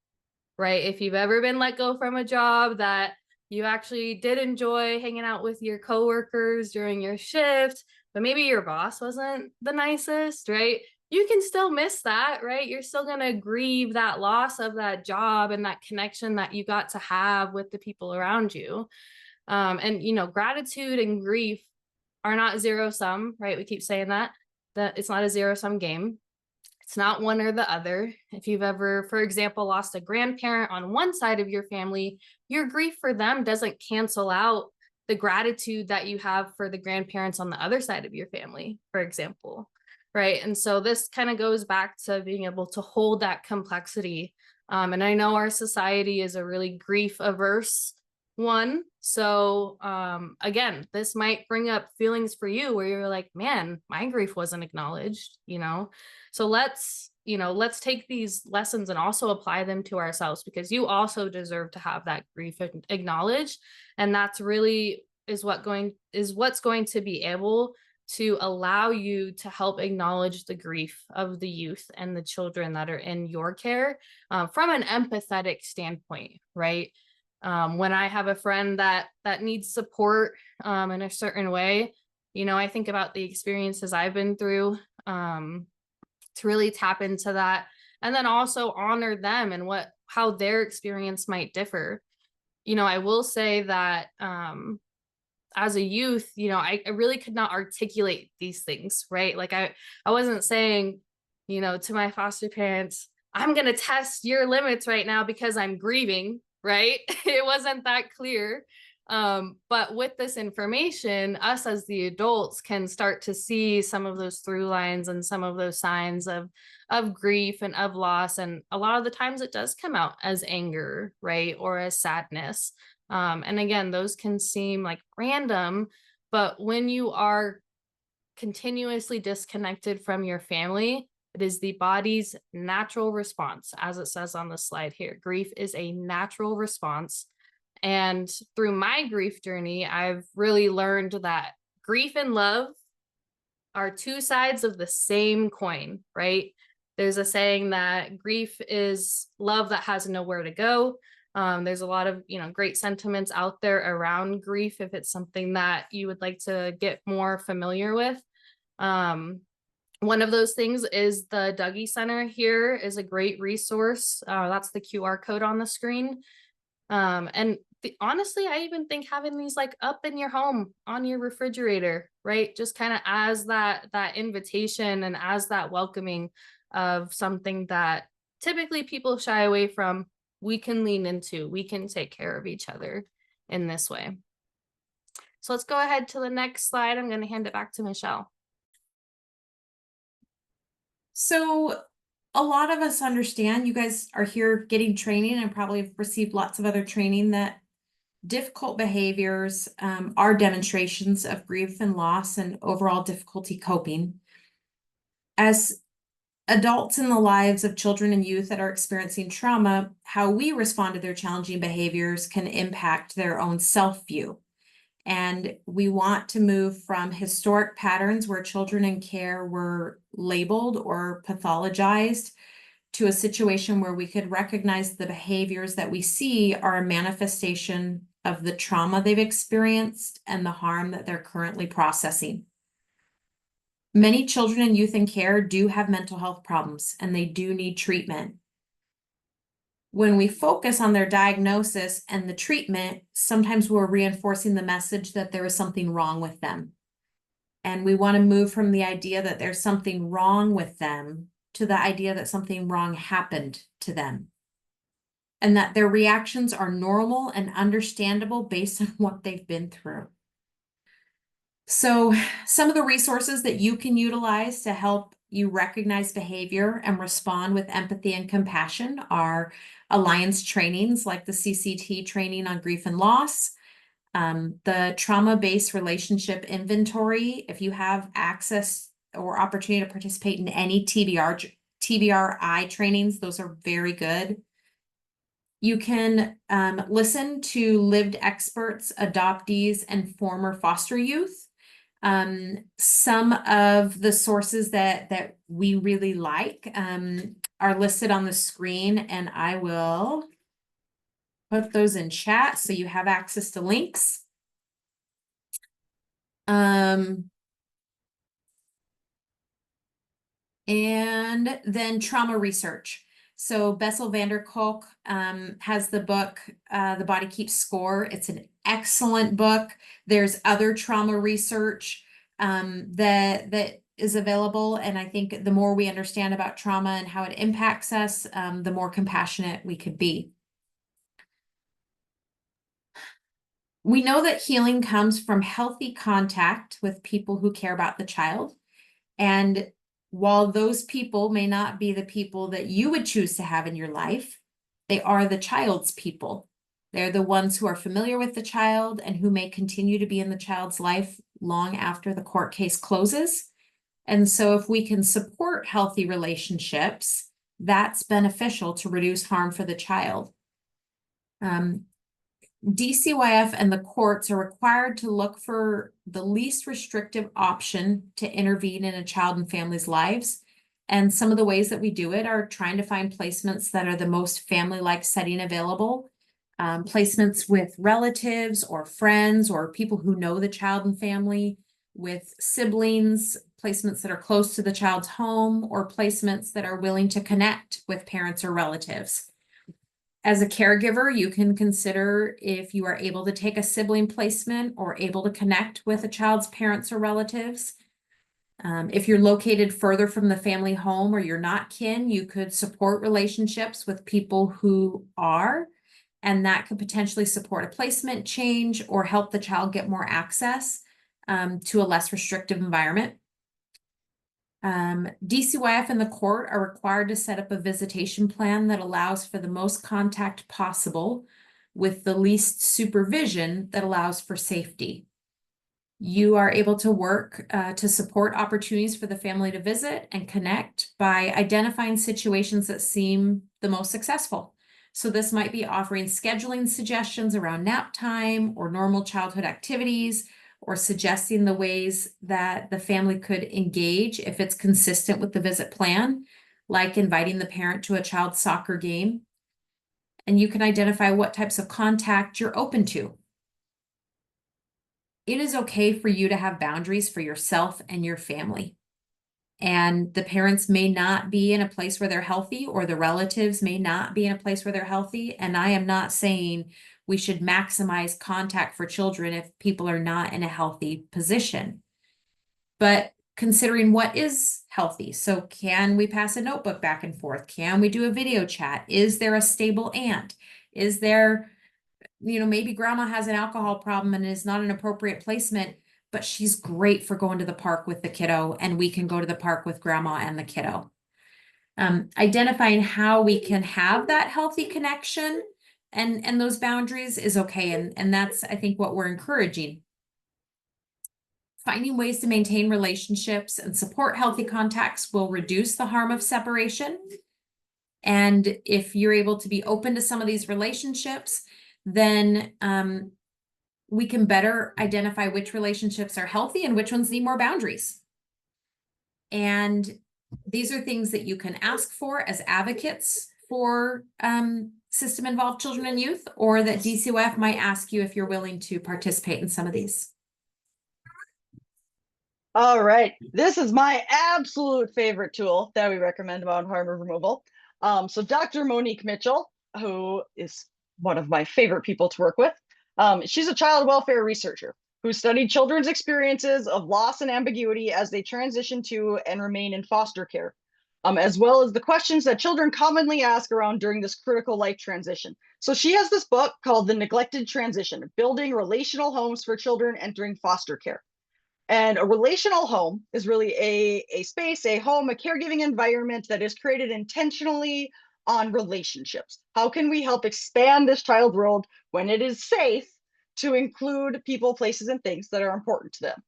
right? If you've ever been let go from a job that you actually did enjoy hanging out with your coworkers during your shift, but maybe your boss wasn't the nicest, right? You can still miss that, right? You're still going to grieve that loss of that job and that connection that you got to have with the people around you. And gratitude and grief are not zero sum, right? We keep saying that it's not a zero sum game. It's not one or the other. If you've ever, for example, lost a grandparent on one side of your family, your grief for them doesn't cancel out the gratitude that you have for the grandparents on the other side of your family, for example, right? And so this kind of goes back to being able to hold that complexity. And I know our society is a really grief averse one. So again, this might bring up feelings for you where you're like, man, my grief wasn't acknowledged, So let's take these lessons and also apply them to ourselves, because you also deserve to have that grief acknowledged. And that's really what's going to be able to allow you to help acknowledge the grief of the youth and the children that are in your care from an empathetic standpoint, right? When I have a friend that needs support in a certain way, I think about the experiences I've been through to really tap into that, and then also honor them and how their experience might differ. I will say that as a youth, I really could not articulate these things, right? Like I wasn't saying, to my foster parents, I'm going to test your limits right now because I'm grieving, right? It wasn't that clear. But with this information, us as the adults can start to see some of those through lines and some of those signs of grief and of loss. And a lot of the times it does come out as anger, right? Or as sadness. And again, those can seem like random, but when you are continuously disconnected from your family, it is the body's natural response, as it says on the slide here. Grief is a natural response. And through my grief journey, I've really learned that grief and love are two sides of the same coin, right? There's a saying that grief is love that has nowhere to go. There's a lot of, great sentiments out there around grief if it's something that you would like to get more familiar with. One of those things is the Dougie Center here is a great resource. That's the QR code on the screen. And honestly, I even think having these like up in your home on your refrigerator, right? Just kind of as that invitation and as that welcoming of something that typically people shy away from, we can lean into, we can take care of each other in this way. So let's go ahead to the next slide. I'm going to hand it back to Michele. So a lot of us understand you guys are here getting training and probably have received lots of other training that difficult behaviors are demonstrations of grief and loss and overall difficulty coping. As adults in the lives of children and youth that are experiencing trauma, how we respond to their challenging behaviors can impact their own self-view. And we want to move from historic patterns where children in care were labeled or pathologized to a situation where we could recognize the behaviors that we see are a manifestation of the trauma they've experienced and the harm that they're currently processing. Many children and youth in care do have mental health problems and they do need treatment. When we focus on their diagnosis and the treatment, sometimes we're reinforcing the message that there is something wrong with them. And we want to move from the idea that there's something wrong with them to the idea that something wrong happened to them. And that their reactions are normal and understandable based on what they've been through. So some of the resources that you can utilize to help you recognize behavior and respond with empathy and compassion are alliance trainings like the CCT training on grief and loss, the trauma-based relationship inventory. If you have access or opportunity to participate in any TBRI trainings, those are very good. You can listen to lived experts, adoptees, and former foster youth. Some of the sources that we really like are listed on the screen, and I will put those in chat so you have access to links. And then trauma research. So Bessel van der Kolk has the book, The Body Keeps Score. It's an excellent book. There's other trauma research that is available. And I think the more we understand about trauma and how it impacts us, the more compassionate we could be. We know that healing comes from healthy contact with people who care about the child. And while those people may not be the people that you would choose to have in your life, they are the child's people. They're the ones who are familiar with the child and who may continue to be in the child's life long after the court case closes. And so if we can support healthy relationships, that's beneficial to reduce harm for the child. DCYF and the courts are required to look for the least restrictive option to intervene in a child and family's lives. And some of the ways that we do it are trying to find placements that are the most family-like setting available. Placements with relatives or friends or people who know the child and family, with siblings, placements that are close to the child's home, or placements that are willing to connect with parents or relatives. As a caregiver, you can consider if you are able to take a sibling placement or able to connect with a child's parents or relatives. If you're located further from the family home or you're not kin, you could support relationships with people who are, and that could potentially support a placement change or help the child get more access to a less restrictive environment. DCYF and the court are required to set up a visitation plan that allows for the most contact possible with the least supervision that allows for safety. You are able to work to support opportunities for the family to visit and connect by identifying situations that seem the most successful. So this might be offering scheduling suggestions around nap time or normal childhood activities, or suggesting the ways that the family could engage if it's consistent with the visit plan, like inviting the parent to a child's soccer game. And you can identify what types of contact you're open to. It is okay for you to have boundaries for yourself and your family. And the parents may not be in a place where they're healthy, or the relatives may not be in a place where they're healthy. And I am not saying we should maximize contact for children if people are not in a healthy position. But considering what is healthy. So can we pass a notebook back and forth? Can we do a video chat? Is there a stable aunt? Is there, maybe grandma has an alcohol problem and is not an appropriate placement, but she's great for going to the park with the kiddo, and we can go to the park with grandma and the kiddo. Identifying how we can have that healthy connection and those boundaries is okay. And that's, I think, what we're encouraging. Finding ways to maintain relationships and support healthy contacts will reduce the harm of separation. And if you're able to be open to some of these relationships, then we can better identify which relationships are healthy and which ones need more boundaries. And these are things that you can ask for as advocates for system-involved children and youth, or that DCYF might ask you if you're willing to participate in some of these. All right, this is my absolute favorite tool that we recommend about harm removal. So Dr. Monique Mitchell, who is one of my favorite people to work with, she's a child welfare researcher who studied children's experiences of loss and ambiguity as they transition to and remain in foster care, as well as the questions that children commonly ask around during this critical life transition. So she has this book called The Neglected Transition, Building Relational Homes for Children Entering Foster Care. And a relational home is really a space, a home, a caregiving environment that is created intentionally on relationships. How can we help expand this child world when it is safe to include people, places, and things that are important to them?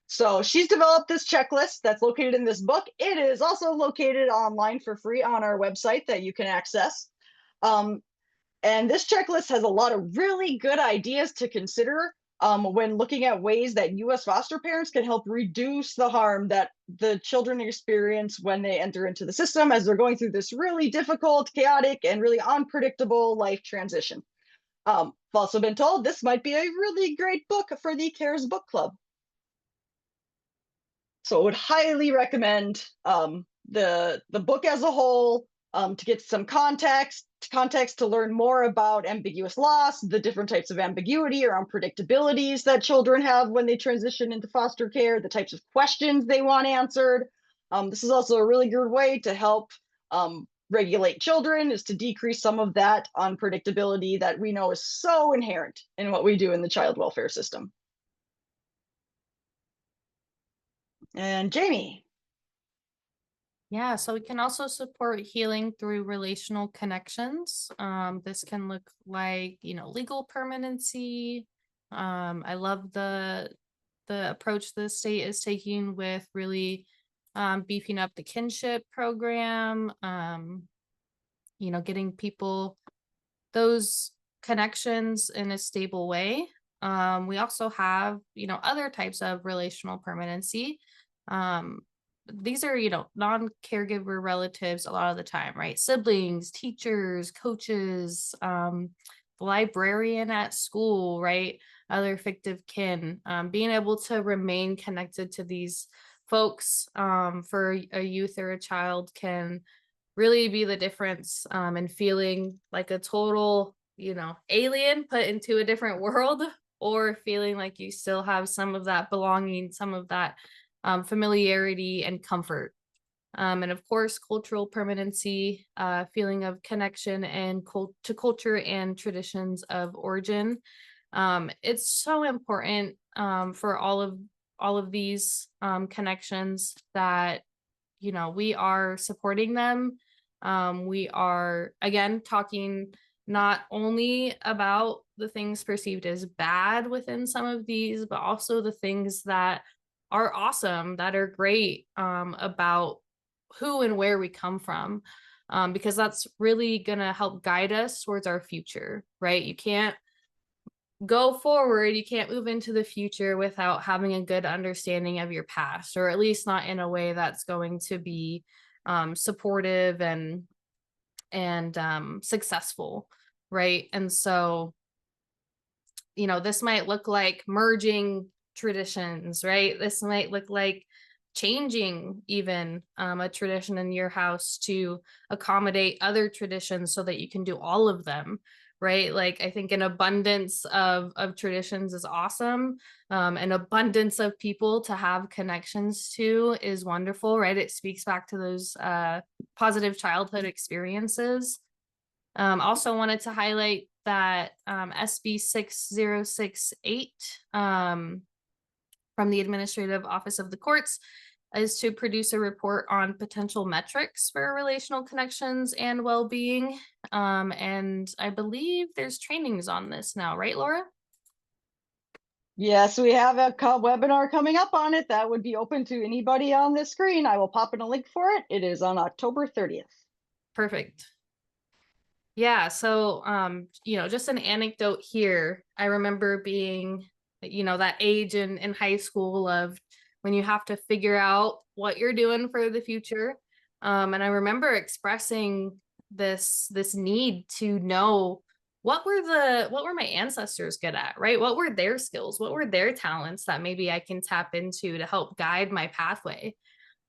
So she's developed this checklist that's located in this book. It is also located online for free on our website that you can access. And this checklist has a lot of really good ideas to consider when looking at ways that U.S. foster parents can help reduce the harm that the children experience when they enter into the system as they're going through this really difficult, chaotic, and really unpredictable life transition. I've also been told this might be a really great book for the CARES book club. So I would highly recommend the book as a whole to get some context to learn more about ambiguous loss, the different types of ambiguity or unpredictabilities that children have when they transition into foster care, the types of questions they want answered. This is also a really good way to help regulate children, is to decrease some of that unpredictability that we know is so inherent in what we do in the child welfare system. And Jami. Yeah, so we can also support healing through relational connections. This can look like, legal permanency. I love the approach the state is taking with really beefing up the kinship program, getting people those connections in a stable way. We also have, other types of relational permanency. These are, non-caregiver relatives a lot of the time, right? Siblings, teachers, coaches, the librarian at school, right? Other fictive kin, being able to remain connected to these folks for a youth or a child can really be the difference in feeling like a total, alien put into a different world, or feeling like you still have some of that belonging, some of that familiarity and comfort. And of course, cultural permanency, feeling of connection and to culture and traditions of origin. It's so important for all of these connections that, we are supporting them. We are, again, talking not only about the things perceived as bad within some of these, but also the things that are awesome, that are great about who and where we come from, because that's really going to help guide us towards our future, right? You can't go forward, you can't move into the future without having a good understanding of your past, or at least not in a way that's going to be supportive and successful, right? And so, this might look like merging traditions, right? This might look like changing even a tradition in your house to accommodate other traditions so that you can do all of them, right? Like, I think an abundance of traditions is awesome. An abundance of people to have connections to is wonderful, right? It speaks back to those positive childhood experiences. Also wanted to highlight that SB 6068 from the Administrative Office of the Courts is to produce a report on potential metrics for relational connections and well-being. And I believe there's trainings on this now, right, Laura? Yes, we have a webinar coming up on it that would be open to anybody on this screen. I will pop in a link for it. It is on October 30th. Perfect. Yeah, so just an anecdote here. I remember being, that age in high school of when you have to figure out what you're doing for the future. And I remember expressing this need to know what were my ancestors good at, right? What were their skills? What were their talents that maybe I can tap into to help guide my pathway?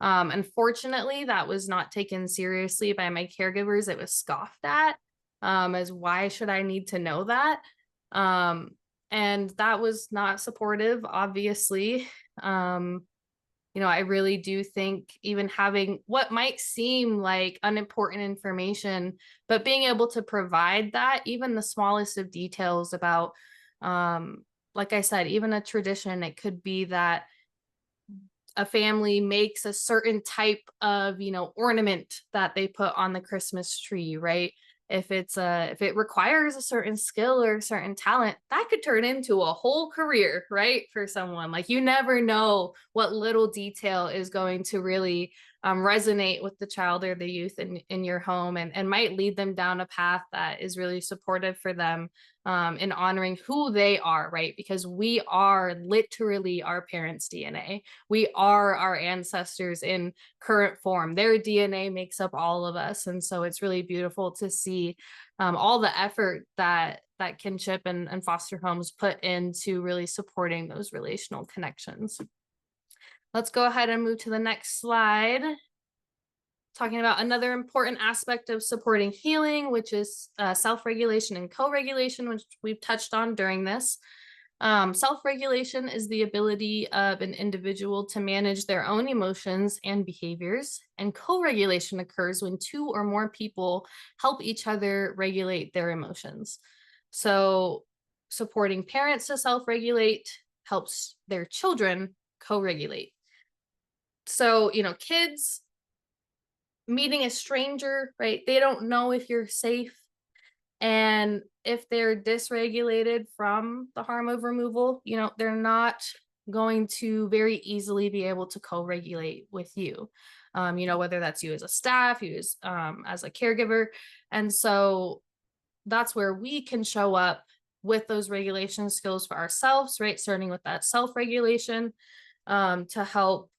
Unfortunately, that was not taken seriously by my caregivers. It was scoffed at as why should I need to know that? And that was not supportive, obviously. I really do think even having what might seem like unimportant information, but being able to provide that, even the smallest of details about, like I said, even a tradition, it could be that a family makes a certain type of, ornament that they put on the Christmas tree, right? If it requires a certain skill or a certain talent, that could turn into a whole career, right? For someone, like, you never know what little detail is going to really resonate with the child or the youth in your home, and might lead them down a path that is really supportive for them, in honoring who they are, right? Because we are literally our parents' DNA. We are our ancestors in current form. Their DNA makes up all of us. And so it's really beautiful to see all the effort that kinship and foster homes put into really supporting those relational connections. Let's go ahead and move to the next slide. Talking about another important aspect of supporting healing, which is self-regulation and co-regulation, which we've touched on during this. Self-regulation is the ability of an individual to manage their own emotions and behaviors, and co-regulation occurs when two or more people help each other regulate their emotions. So supporting parents to self-regulate helps their children co-regulate. So, kids meeting a stranger, right? They don't know if you're safe. And if they're dysregulated from the harm of removal, they're not going to very easily be able to co-regulate with you, whether that's you as a staff, you as a caregiver. And so that's where we can show up with those regulation skills for ourselves, right? Starting with that self-regulation, to help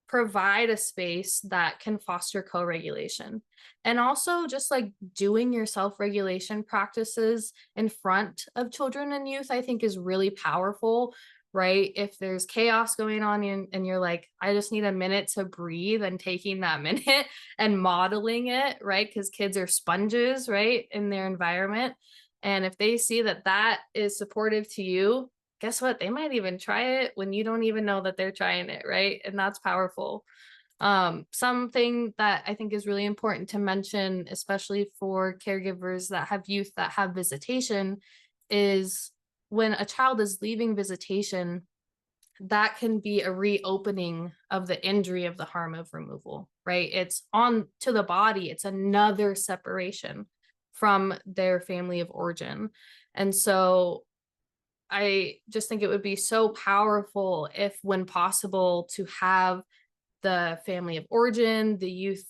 provide a space that can foster co-regulation. And also just like doing your self-regulation practices in front of children and youth, I think is really powerful, right? If there's chaos going on and you're like, I just need a minute to breathe, and taking that minute and modeling it, right? Because kids are sponges, right, in their environment. And if they see that that is supportive to you, guess what? They might even try it when you don't even know that they're trying it, right? And that's powerful. Something that I think is really important to mention, especially for caregivers that have youth that have visitation, is when a child is leaving visitation, that can be a reopening of the injury of the harm of removal, right? It's on to the body. It's another separation from their family of origin. And so I just think it would be so powerful if, when possible, to have the family of origin, the youth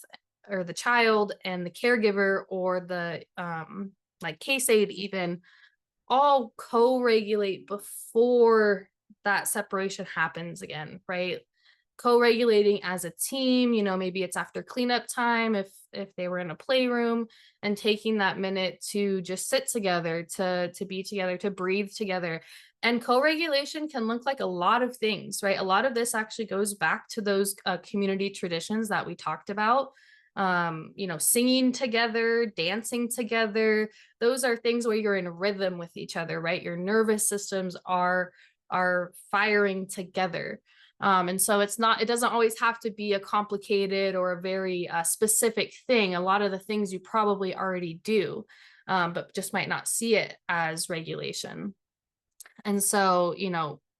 or the child, and the caregiver, or the like case aide even, all co-regulate before that separation happens again, right? Co-regulating as a team, maybe it's after cleanup time if they were in a playroom, and taking that minute to just sit together, to be together, to breathe together. And co-regulation can look like a lot of things, right? A lot of this actually goes back to those community traditions that we talked about. Singing together, dancing together. Those are things where you're in rhythm with each other, right? Your nervous systems are firing together. And so it doesn't always have to be a complicated or a very specific thing. A lot of the things you probably already do, but just might not see it as regulation. And so,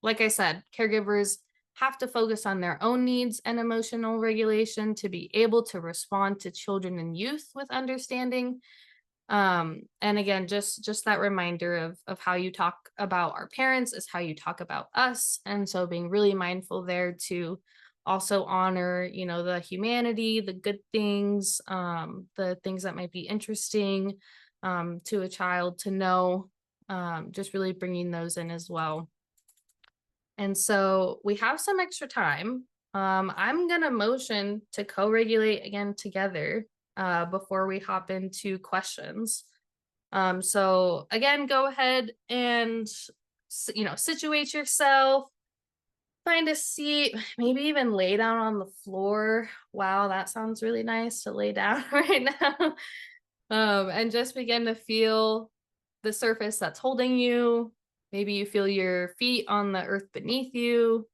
like I said, caregivers have to focus on their own needs and emotional regulation to be able to respond to children and youth with understanding. And again, just that reminder of how you talk about our parents is how you talk about us. And so being really mindful there to also honor, the humanity, the good things, the things that might be interesting to a child to know, just really bringing those in as well. And so we have some extra time. I'm going to motion to co-regulate again together before we hop into questions. So again, go ahead and, situate yourself, find a seat, maybe even lay down on the floor. Wow, that sounds really nice to lay down right now. And just begin to feel the surface that's holding you. Maybe you feel your feet on the earth beneath you.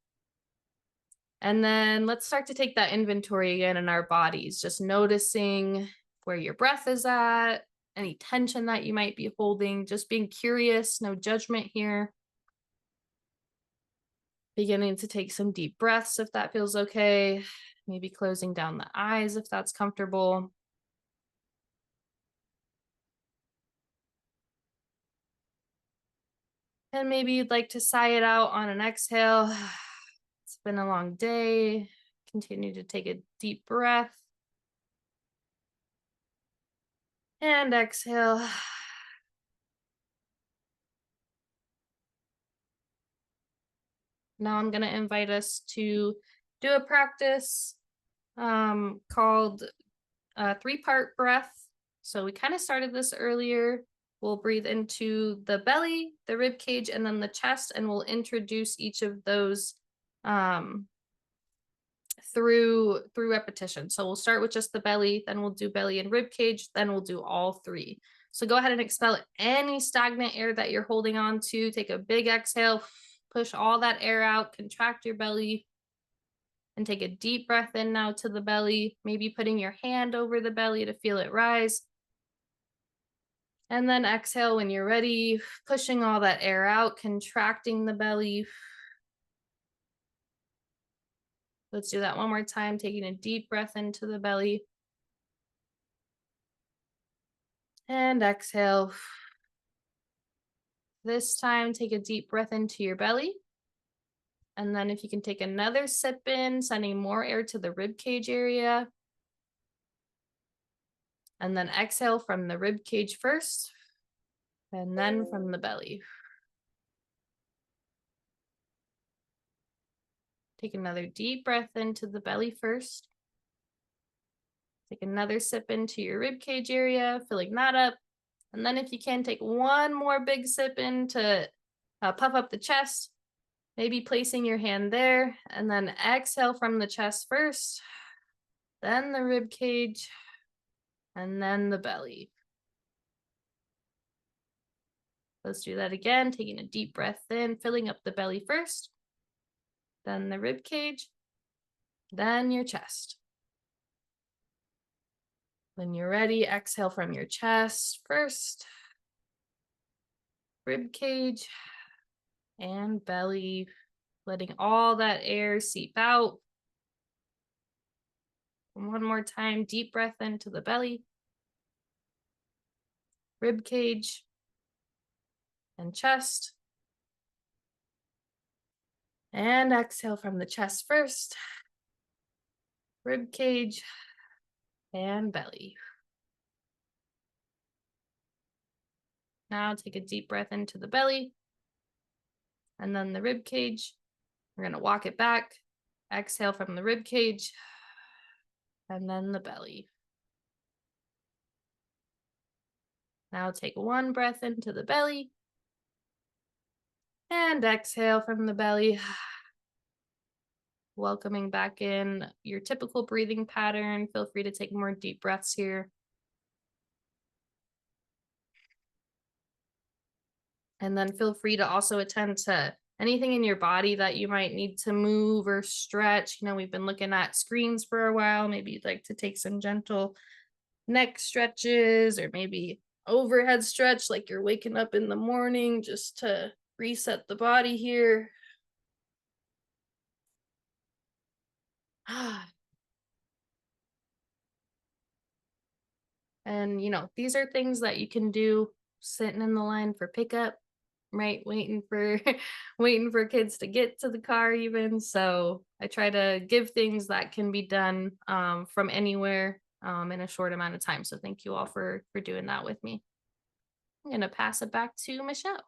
And then let's start to take that inventory again in our bodies, just noticing where your breath is at, any tension that you might be holding, just being curious, no judgment here. Beginning to take some deep breaths if that feels okay. Maybe closing down the eyes if that's comfortable. And maybe you'd like to sigh it out on an exhale. It's been a long day. Continue to take a deep breath. And exhale. Now I'm going to invite us to do a practice called three-part breath. So we kind of started this earlier. We'll breathe into the belly, the rib cage, and then the chest, and we'll introduce each of those through repetition. So we'll start with just the belly, then we'll do belly and rib cage, then we'll do all three. So go ahead and expel any stagnant air that you're holding on to. Take a big exhale, push all that air out, contract your belly, and take a deep breath in now to the belly, maybe putting your hand over the belly to feel it rise. And then exhale when you're ready, pushing all that air out, contracting the belly. Let's do that one more time, taking a deep breath into the belly. And exhale. This time, take a deep breath into your belly. And then if you can take another sip in, sending more air to the rib cage area. And then exhale from the rib cage first, and then from the belly. Take another deep breath into the belly first. Take another sip into your rib cage area, filling that up. And then if you can, take one more big sip in to puff up the chest, maybe placing your hand there, and then exhale from the chest first, then the rib cage, and then the belly. Let's do that again, taking a deep breath in, filling up the belly first, then the rib cage, then your chest. When you're ready, exhale from your chest first, rib cage, and belly, letting all that air seep out. And one more time, deep breath into the belly, rib cage, and chest. And exhale from the chest first, rib cage, and belly. Now take a deep breath into the belly, and then the rib cage. We're going to walk it back. Exhale from the rib cage, and then the belly. Now take one breath into the belly, and exhale from the belly. Welcoming back in your typical breathing pattern. Feel free to take more deep breaths here. And then feel free to also attend to anything in your body that you might need to move or stretch. You know, we've been looking at screens for a while. Maybe you'd like to take some gentle neck stretches, or maybe overhead stretch like you're waking up in the morning, just to reset the body here. And, you know, these are things that you can do sitting in the line for pickup, right? Waiting for waiting for kids to get to the car even. So I try to give things that can be done from anywhere in a short amount of time. So thank you all for doing that with me. I'm going to pass it back to Michele.